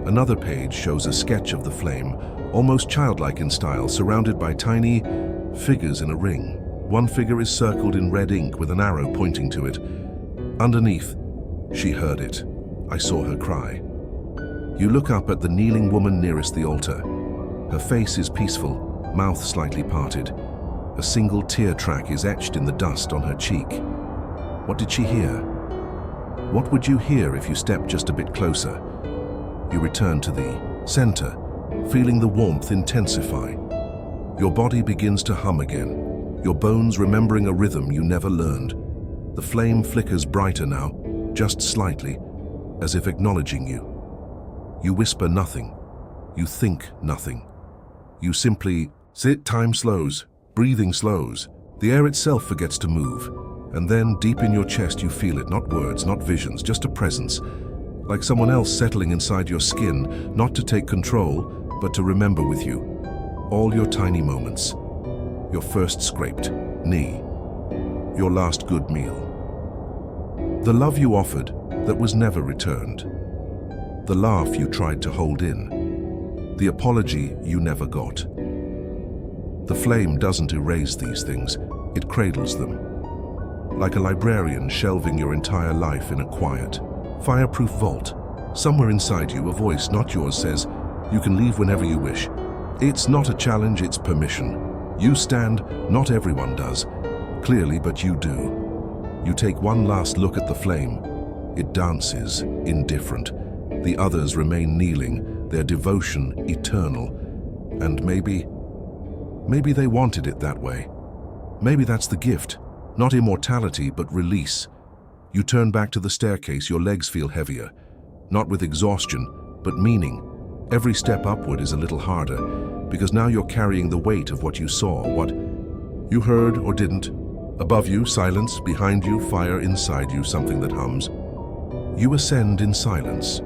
Another page shows a sketch of the flame, almost childlike in style, surrounded by tiny figures in a ring. One figure is circled in red ink with an arrow pointing to it. Underneath, "She heard it. I saw her cry." You look up at the kneeling woman nearest the altar. Her face is peaceful, mouth slightly parted. A single tear track is etched in the dust on her cheek. What did she hear? What would you hear if you stepped just a bit closer? You return to the center, feeling the warmth intensify. Your body begins to hum again, your bones remembering a rhythm you never learned. The flame flickers brighter now, just slightly, as if acknowledging you. You whisper nothing. You think nothing. You simply sit. Time slows. Breathing slows. The air itself forgets to move. And then, deep in your chest, you feel it. Not words, not visions, just a presence. Like someone else settling inside your skin, not to take control, but to remember with you. All your tiny moments. Your first scraped knee. Your last good meal. The love you offered that was never returned. The laugh you tried to hold in. The apology you never got. The flame doesn't erase these things, it cradles them. Like a librarian shelving your entire life in a quiet, fireproof vault. Somewhere inside you, a voice not yours says, you can leave whenever you wish. It's not a challenge, it's permission. You stand, not everyone does. Clearly, but you do. You take one last look at the flame. It dances, indifferent. The others remain kneeling, their devotion eternal. And maybe they wanted it that way. Maybe that's the gift. Not immortality, but release. You turn back to the staircase, your legs feel heavier. Not with exhaustion, but meaning. Every step upward is a little harder, because now you're carrying the weight of what you saw, what you heard or didn't. Above you, silence. Behind you, fire. Inside you, something that hums. You ascend in silence.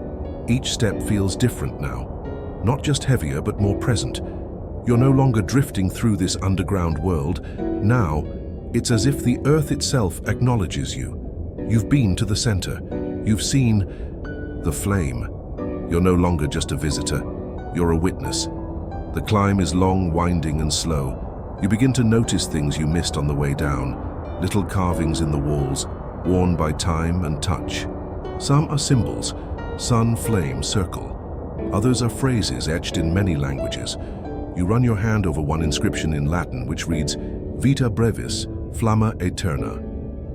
Each step feels different now. Not just heavier, but more present. You're no longer drifting through this underground world. Now, It's as if the earth itself acknowledges you. You've been to the center. You've seen the flame. You're no longer just a visitor. You're a witness. The climb is long, winding, and slow. You begin to notice things you missed on the way down. Little carvings in the walls, worn by time and touch. Some are symbols: sun, flame, circle. Others are phrases etched in many languages. You run your hand over one inscription in Latin which reads, Vita brevis, flamma aeterna.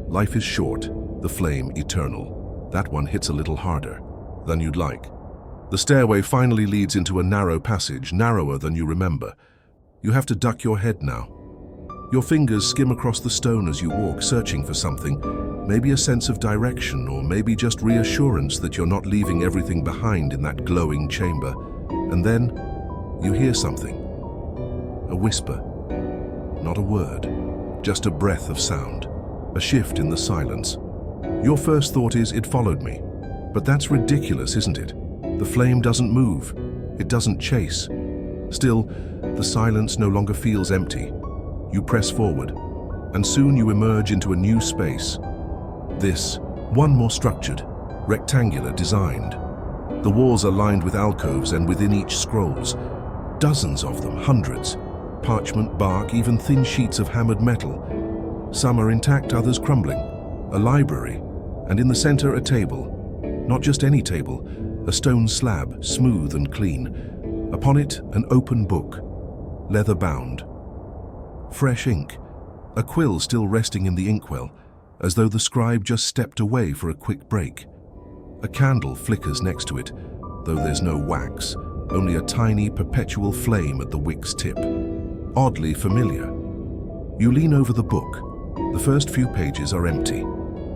Life is short, the flame eternal. That one hits a little harder than you'd like. The stairway finally leads into a narrow passage, narrower than you remember. You have to duck your head now. Your fingers skim across the stone as you walk, searching for something. Maybe a sense of direction, or maybe just reassurance that you're not leaving everything behind in that glowing chamber. And then, you hear something. A whisper. Not a word, just a breath of sound. A shift in the silence. Your first thought is, it followed me. But that's ridiculous, isn't it? The flame doesn't move. It doesn't chase. Still, the silence no longer feels empty. You press forward, and soon you emerge into a new space. This, one more structured, rectangular designed. The walls are lined with alcoves, and within each scrolls. Dozens of them, hundreds. Parchment, bark, even thin sheets of hammered metal. Some are intact, others crumbling. A library, and in the center a table. Not just any table, a stone slab, smooth and clean. Upon it, an open book, leather-bound. Fresh ink, a quill still resting in the inkwell, as though the scribe just stepped away for a quick break. A candle flickers next to it, though there's no wax, only a tiny perpetual flame at the wick's tip. Oddly familiar. You lean over the book. The first few pages are empty.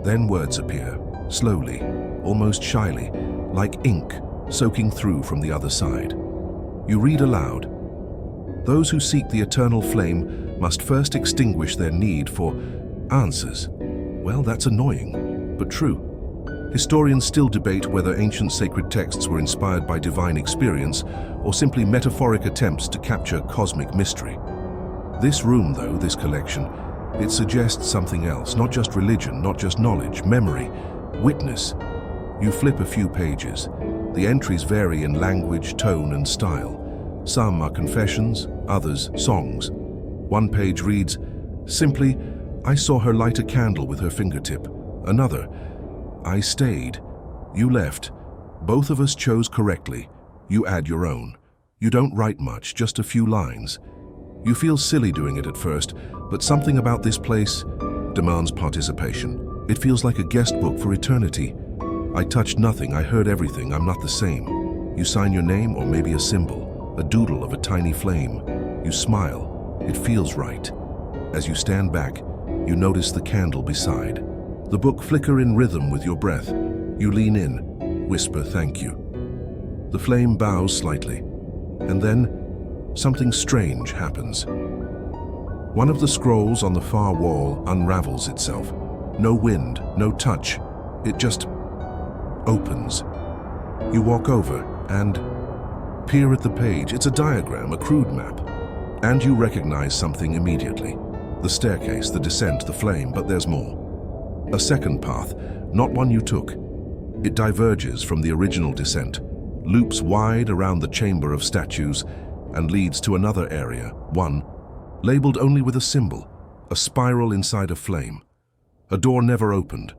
Then words appear, slowly, almost shyly, like ink soaking through from the other side. You read aloud. Those who seek the eternal flame must first extinguish their need for answers. Well, that's annoying, but true. Historians still debate whether ancient sacred texts were inspired by divine experience or simply metaphoric attempts to capture cosmic mystery. This room, though, this collection, it suggests something else, not just religion, not just knowledge, memory, witness. You flip a few pages. The entries vary in language, tone, and style. Some are confessions, others songs. One page reads, simply, I saw her light a candle with her fingertip. Another, I stayed. You left. Both of us chose correctly. You add your own. You don't write much, just a few lines. You feel silly doing it at first, but something about this place demands participation. It feels like a guest book for eternity. I touched nothing, I heard everything, I'm not the same. You sign your name or maybe a symbol, a doodle of a tiny flame. You smile. It feels right. As you stand back, you notice the candle beside. The book flicker in rhythm with your breath. You lean in, whisper thank you. The flame bows slightly, and then something strange happens. One of the scrolls on the far wall unravels itself. No wind, no touch. It just opens. You walk over and peer at the page. It's a diagram, a crude map. And you recognize something immediately. The staircase, the descent, the flame, but there's more. A second path, not one you took. It diverges from the original descent, loops wide around the chamber of statues, and leads to another area, one, labeled only with a symbol, a spiral inside a flame. A door never opened,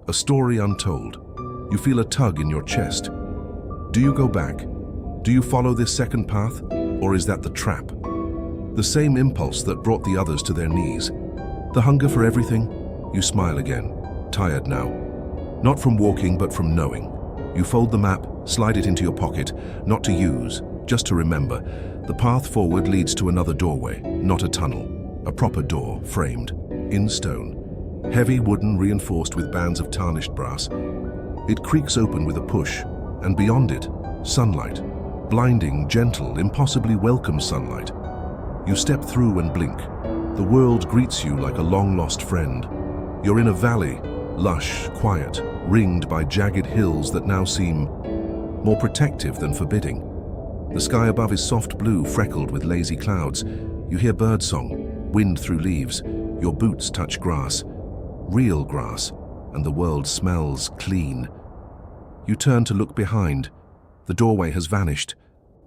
a story untold. You feel a tug in your chest. Do you go back? Do you follow this second path, or is that the trap? The same impulse that brought the others to their knees. The hunger for everything? You smile again, tired now. Not from walking, but from knowing. You fold the map, slide it into your pocket, not to use, just to remember. The path forward leads to another doorway, not a tunnel. A proper door, framed, in stone. Heavy wooden reinforced with bands of tarnished brass. It creaks open with a push, and beyond it, sunlight. Blinding, gentle, impossibly welcome sunlight. You step through and blink. The world greets you like a long-lost friend. You're in a valley, lush, quiet, ringed by jagged hills that now seem more protective than forbidding. The sky above is soft blue, freckled with lazy clouds. You hear birdsong, wind through leaves. Your boots touch grass, real grass, and the world smells clean. You turn to look behind. The doorway has vanished.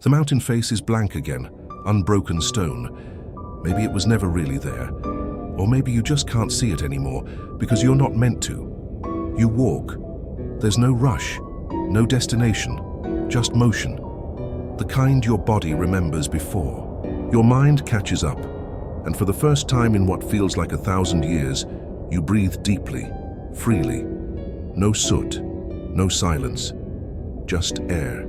The mountain face is blank again, unbroken stone. Maybe it was never really there. Or maybe you just can't see it anymore because you're not meant to. You walk. There's no rush, no destination, just motion. The kind your body remembers before. Your mind catches up, and for the first time in what feels like 1,000 years, you breathe deeply, freely. No soot, no silence, just air.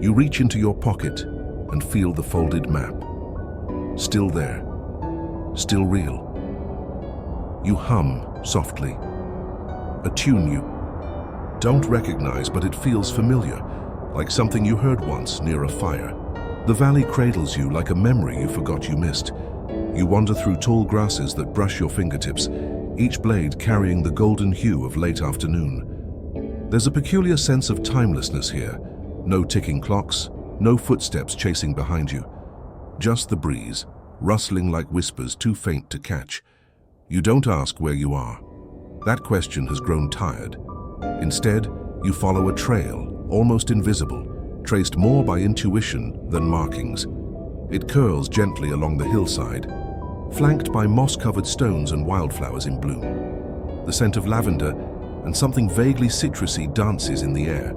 You reach into your pocket and feel the folded map. Still there, still real. You hum softly, a tune you don't recognize, but it feels familiar, like something you heard once near a fire. The valley cradles you like a memory you forgot you missed. You wander through tall grasses that brush your fingertips, each blade carrying the golden hue of late afternoon. There's a peculiar sense of timelessness here. No ticking clocks, no footsteps chasing behind you. Just the breeze, rustling like whispers too faint to catch. You don't ask where you are. That question has grown tired. Instead, you follow a trail, almost invisible, traced more by intuition than markings. It curls gently along the hillside, flanked by moss-covered stones and wildflowers in bloom. The scent of lavender and something vaguely citrusy dances in the air.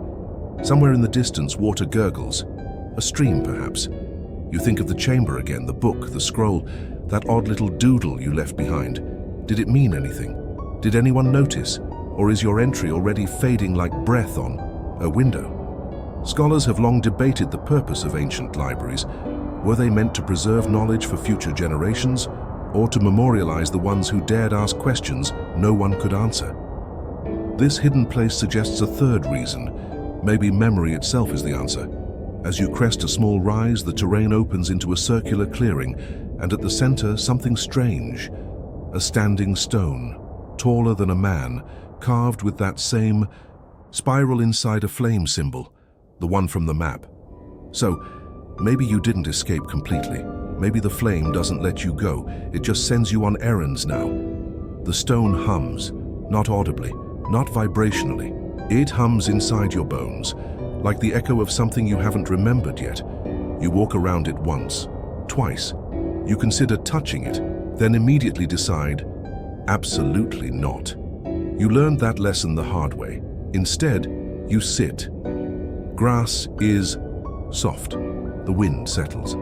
Somewhere in the distance, water gurgles. A stream, perhaps. You think of the chamber again, the book, the scroll, that odd little doodle you left behind. Did it mean anything? Did anyone notice? Or is your entry already fading like breath on a window? Scholars have long debated the purpose of ancient libraries. Were they meant to preserve knowledge for future generations, or to memorialize the ones who dared ask questions no one could answer? This hidden place suggests a third reason. Maybe memory itself is the answer. As you crest a small rise, the terrain opens into a circular clearing, and at the center, something strange. A standing stone, taller than a man, carved with that same spiral inside a flame symbol, the one from the map. So, maybe you didn't escape completely. Maybe the flame doesn't let you go. It just sends you on errands now. The stone hums, not audibly, not vibrationally. It hums inside your bones, like the echo of something you haven't remembered yet. You walk around it once, twice. You consider touching it, then immediately decide, absolutely not. You learned that lesson the hard way. Instead, you sit. Grass is soft. The wind settles.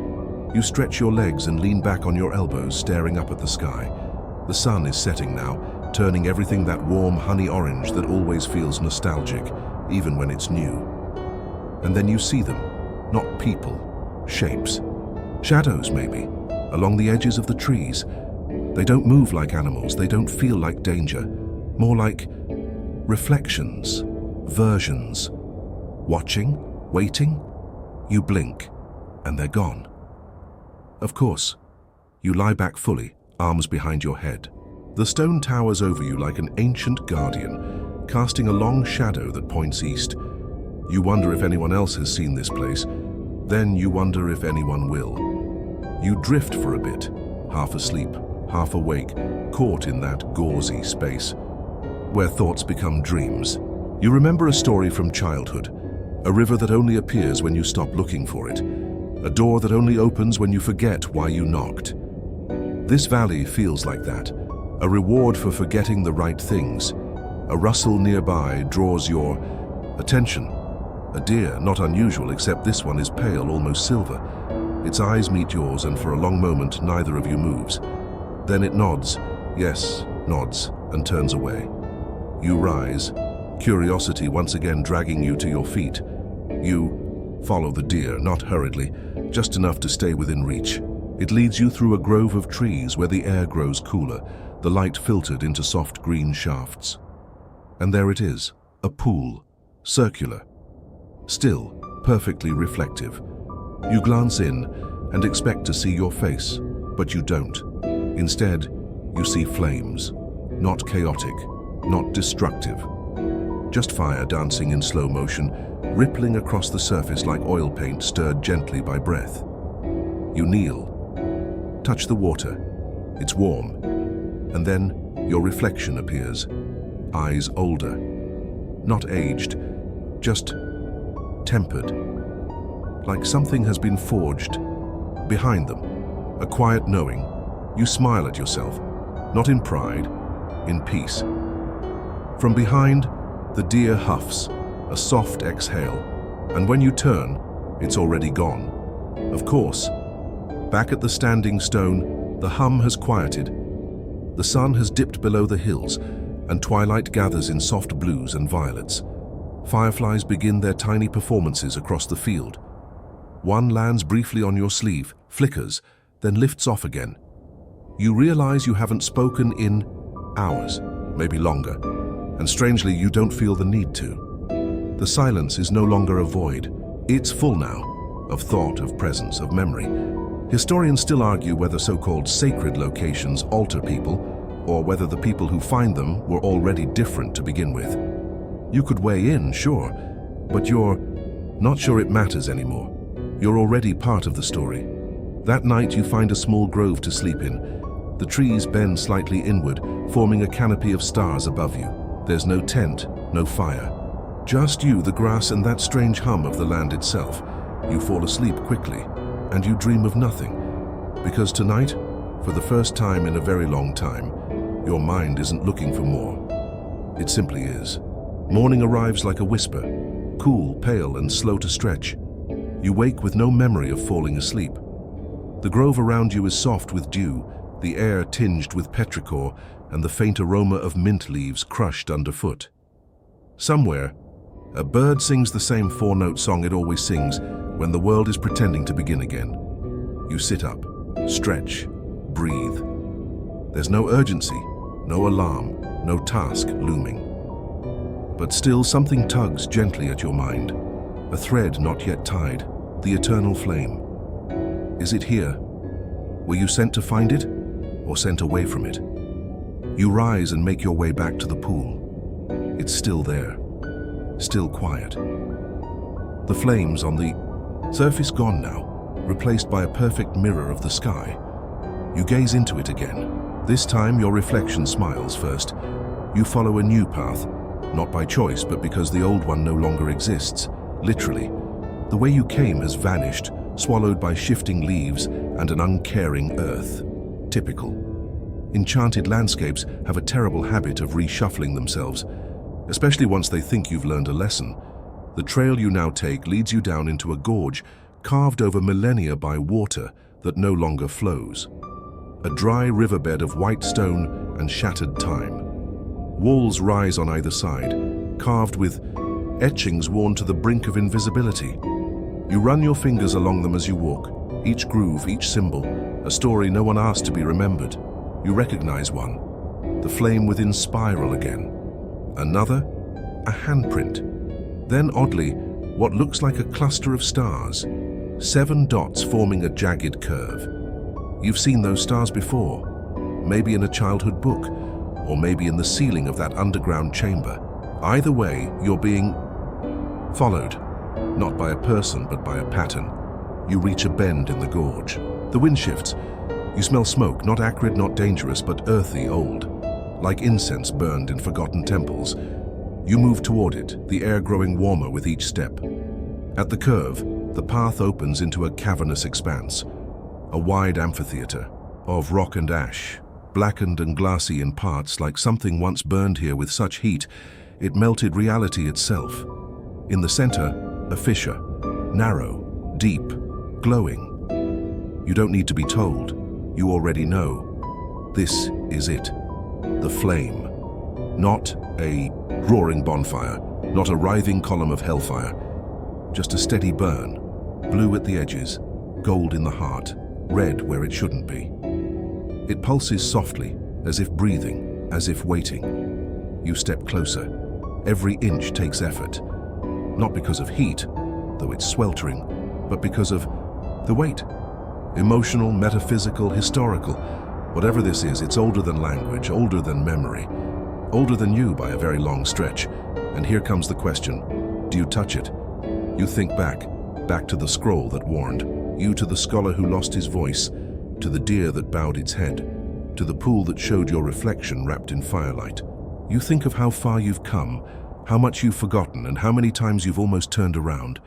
You stretch your legs and lean back on your elbows, staring up at the sky. The sun is setting now, turning everything that warm honey orange that always feels nostalgic, even when it's new. And then you see them, not people, shapes. Shadows, maybe, along the edges of the trees. They don't move like animals, they don't feel like danger. More like reflections, versions. Watching, waiting. You blink, and they're gone. Of course, you lie back fully, arms behind your head. The stone towers over you like an ancient guardian, casting a long shadow that points east. You wonder if anyone else has seen this place. Then you wonder if anyone will. You drift for a bit, half asleep, half awake, caught in that gauzy space, where thoughts become dreams. You remember a story from childhood, a river that only appears when you stop looking for it, a door that only opens when you forget why you knocked. This valley feels like that, a reward for forgetting the right things. A rustle nearby draws your attention. A deer, not unusual, except this one is pale, almost silver. Its eyes meet yours, and for a long moment neither of you moves. Then it nods, yes, nods, and turns away. You rise, curiosity once again dragging you to your feet. You follow the deer, not hurriedly, just enough to stay within reach. It leads you through a grove of trees where the air grows cooler, the light filtered into soft green shafts. And there it is, a pool, circular, still, perfectly reflective. You glance in and expect to see your face, but you don't. Instead, you see flames, not chaotic, not destructive. Just fire dancing in slow motion, rippling across the surface like oil paint stirred gently by breath. You kneel, touch the water. It's warm, And then your reflection appears, eyes older, not aged, just tempered, like something has been forged. Behind them, a quiet knowing. You smile at yourself, not in pride, in peace. From behind, the deer huffs, a soft exhale, and when you turn, it's already gone. Of course, back at the standing stone, the hum has quieted. The sun has dipped below the hills, and twilight gathers in soft blues and violets. Fireflies begin their tiny performances across the field. One lands briefly on your sleeve, flickers, then lifts off again. You realize you haven't spoken in hours, maybe longer, and strangely you don't feel the need to. The silence is no longer a void. It's full now, of thought, of presence, of memory. Historians still argue whether so-called sacred locations alter people, or whether the people who find them were already different to begin with. You could weigh in, sure, but you're not sure it matters anymore. You're already part of the story. That night you find a small grove to sleep in. The trees bend slightly inward, forming a canopy of stars above you. There's no tent, no fire. Just you, the grass, and that strange hum of the land itself. You fall asleep quickly, and you dream of nothing. Because tonight, for the first time in a very long time, your mind isn't looking for more. It simply is. Morning arrives like a whisper, cool, pale, and slow to stretch. You wake with no memory of falling asleep. The grove around you is soft with dew, the air tinged with petrichor, and the faint aroma of mint leaves crushed underfoot. Somewhere, a bird sings the same four-note song it always sings when the world is pretending to begin again. You sit up, stretch, breathe. There's no urgency, no alarm, no task looming. But still something tugs gently at your mind, a thread not yet tied, the eternal flame. Is it here? Were you sent to find it, or sent away from it? You rise and make your way back to the pool. It's still there, still quiet. The flames on the surface gone now, replaced by a perfect mirror of the sky. You gaze into it again. This time your reflection smiles first. You follow a new path, not by choice, but because the old one no longer exists. Literally, the way you came has vanished, swallowed by shifting leaves and an uncaring earth. Typical. Enchanted landscapes have a terrible habit of reshuffling themselves, especially once they think you've learned a lesson. The trail you now take leads you down into a gorge carved over millennia by water that no longer flows. A dry riverbed of white stone and shattered time. Walls rise on either side, carved with etchings worn to the brink of invisibility. You run your fingers along them as you walk, each groove, each symbol, a story no one asked to be remembered. You recognize one, the flame within spiral again. Another, a handprint. Then oddly, what looks like a cluster of stars, 7 dots forming a jagged curve. You've seen those stars before, maybe in a childhood book, or maybe in the ceiling of that underground chamber. Either way, you're being followed, not by a person, but by a pattern. You reach a bend in the gorge. The wind shifts. You smell smoke, not acrid, not dangerous, but earthy, old, like incense burned in forgotten temples. You move toward it, the air growing warmer with each step. At the curve, the path opens into a cavernous expanse, a wide amphitheater of rock and ash, blackened and glassy in parts, like something once burned here with such heat it melted reality itself. In the center, a fissure, narrow, deep, glowing. You don't need to be told. You already know. This is it. The flame. Not a roaring bonfire, not a writhing column of hellfire. Just a steady burn, blue at the edges, gold in the heart, red where it shouldn't be. It pulses softly, as if breathing, as if waiting. You step closer. Every inch takes effort. Not because of heat, though it's sweltering, but because of the weight. Emotional, metaphysical, historical. Whatever this is, it's older than language, older than memory, older than you by a very long stretch. And here comes the question. Do you touch it? You think back to the scroll that warned, you to the scholar who lost his voice, to the deer that bowed its head, to the pool that showed your reflection wrapped in firelight. You think of how far you've come, how much you've forgotten, and how many times you've almost turned around.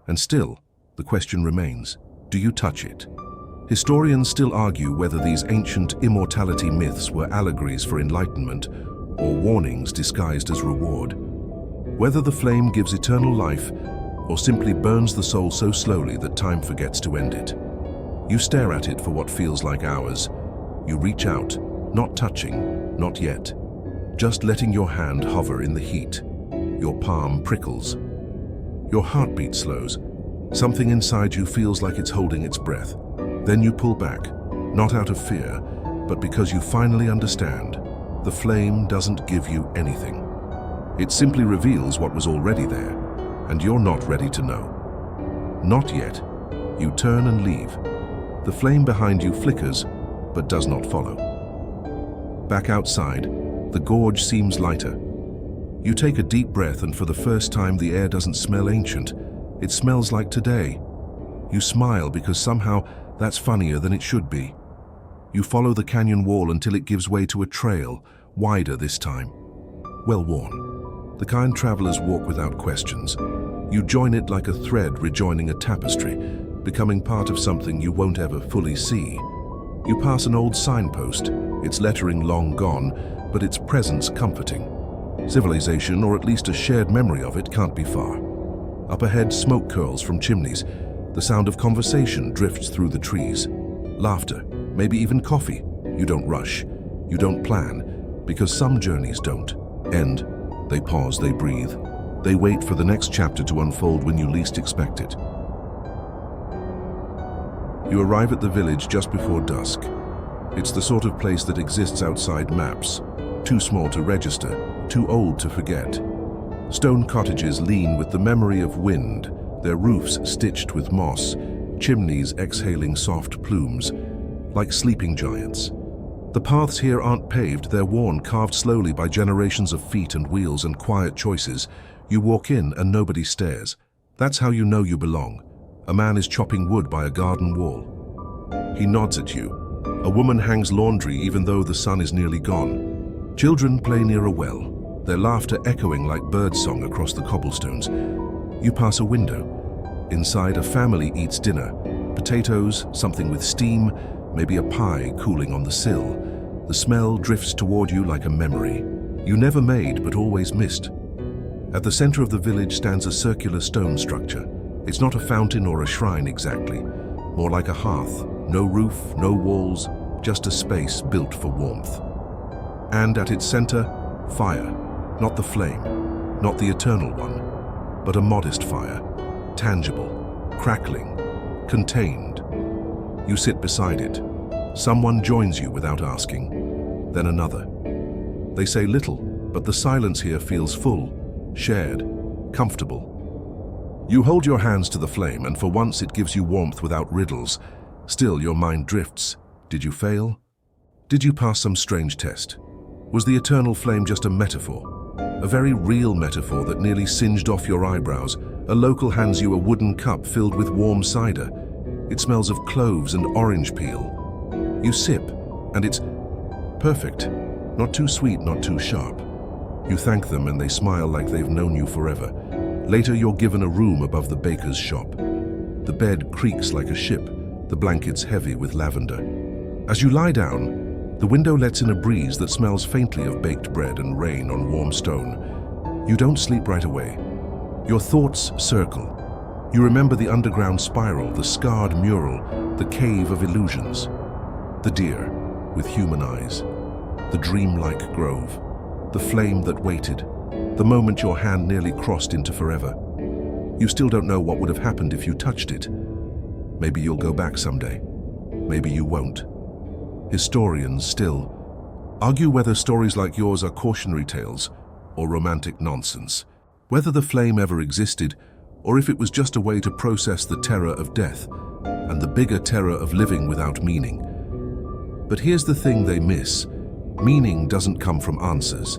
And still, the question remains, do you touch it? Historians still argue whether these ancient immortality myths were allegories for enlightenment or warnings disguised as reward. Whether the flame gives eternal life or simply burns the soul so slowly that time forgets to end it. You stare at it for what feels like hours. You reach out, not touching, not yet. Just letting your hand hover in the heat. Your palm prickles. Your heartbeat slows. Something inside you feels like it's holding its breath. Then you pull back, not out of fear, but because you finally understand. The flame doesn't give you anything. It simply reveals what was already there, and you're not ready to know. Not yet. You turn and leave. The flame behind you flickers, but does not follow. Back outside, the gorge seems lighter. You take a deep breath, and for the first time the air doesn't smell ancient. It smells like today. You smile because somehow that's funnier than it should be. You follow the canyon wall until it gives way to a trail, wider this time. Well-worn. The kind travelers walk without questions. You join it like a thread rejoining a tapestry, becoming part of something you won't ever fully see. You pass an old signpost, its lettering long gone, but its presence comforting. Civilization, or at least a shared memory of it, can't be far. Up ahead, smoke curls from chimneys. The sound of conversation drifts through the trees. Laughter, maybe even coffee. You don't rush. You don't plan, because some journeys don't end. They pause, they breathe. They wait for the next chapter to unfold when you least expect it. You arrive at the village just before dusk. It's the sort of place that exists outside maps. Too small to register, too old to forget. Stone cottages lean with the memory of wind, their roofs stitched with moss, chimneys exhaling soft plumes, like sleeping giants. The paths here aren't paved, they're worn, carved slowly by generations of feet and wheels and quiet choices. You walk in and nobody stares. That's how you know you belong. A man is chopping wood by a garden wall. He nods at you. A woman hangs laundry even though the sun is nearly gone. Children play near a well, their laughter echoing like birdsong across the cobblestones. You pass a window. Inside, a family eats dinner. Potatoes, something with steam, maybe a pie cooling on the sill. The smell drifts toward you like a memory. You never made, but always missed. At the center of the village stands a circular stone structure. It's not a fountain or a shrine exactly. More like a hearth. No roof, no walls, just a space built for warmth. And at its center, fire. Not the flame, not the eternal one, but a modest fire. Tangible, crackling, contained. You sit beside it. Someone joins you without asking. Then another. They say little, but the silence here feels full, shared, comfortable. You hold your hands to the flame, and for once it gives you warmth without riddles. Still, your mind drifts. Did you fail? Did you pass some strange test? Was the eternal flame just a metaphor? A very real metaphor that nearly singed off your eyebrows. A local hands you a wooden cup filled with warm cider. It smells of cloves and orange peel. You sip, and it's perfect. Not too sweet, not too sharp. You thank them and they smile like they've known you forever. Later, you're given a room above the baker's shop. The bed creaks like a ship, the blankets heavy with lavender. As you lie down, the window lets in a breeze that smells faintly of baked bread and rain on warm stone. You don't sleep right away. Your thoughts circle. You remember the underground spiral, the scarred mural, the cave of illusions. The deer, with human eyes. The dreamlike grove. The flame that waited. The moment your hand nearly crossed into forever. You still don't know what would have happened if you touched it. Maybe you'll go back someday. Maybe you won't. Historians still argue whether stories like yours are cautionary tales or romantic nonsense. Whether the flame ever existed, or if it was just a way to process the terror of death and the bigger terror of living without meaning. But here's the thing they miss. Meaning doesn't come from answers.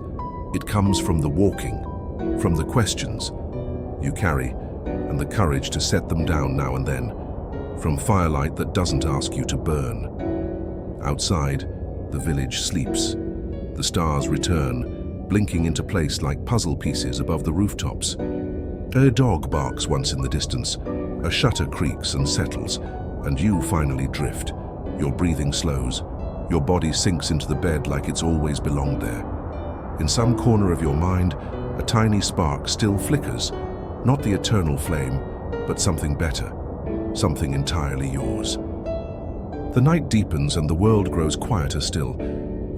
It comes from the walking, from the questions you carry, and the courage to set them down now and then, from firelight that doesn't ask you to burn. Outside, the village sleeps. The stars return, blinking into place like puzzle pieces above the rooftops. A dog barks once in the distance, a shutter creaks and settles, and you finally drift. Your breathing slows, your body sinks into the bed like it's always belonged there. In some corner of your mind, a tiny spark still flickers, not the eternal flame, but something better, something entirely yours. The night deepens and the world grows quieter still.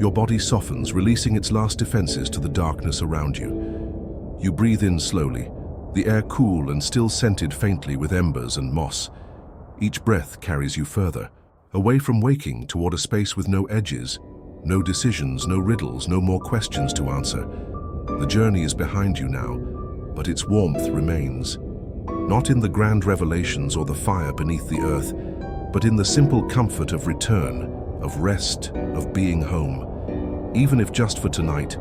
Your body softens, releasing its last defenses to the darkness around you. You breathe in slowly, the air cool and still scented faintly with embers and moss. Each breath carries you further, away from waking toward a space with no edges, no decisions, no riddles, no more questions to answer. The journey is behind you now, but its warmth remains. Not in the grand revelations or the fire beneath the earth, but in the simple comfort of return, of rest, of being home. Even if just for tonight,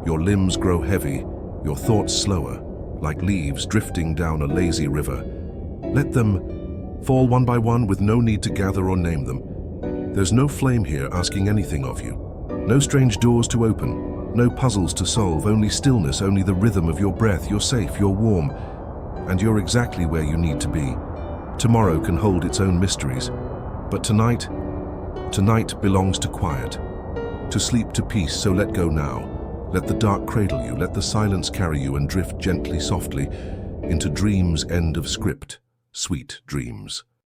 your limbs grow heavy, your thoughts slower, like leaves drifting down a lazy river. Let them fall one by one with no need to gather or name them. There's no flame here asking anything of you. No strange doors to open, no puzzles to solve, only stillness, only the rhythm of your breath. You're safe, you're warm, and you're exactly where you need to be. Tomorrow can hold its own mysteries, but tonight belongs to quiet, to sleep to peace, so let go now. Let the dark cradle you, let the silence carry you, and drift gently, softly, into dreams end of script, sweet dreams.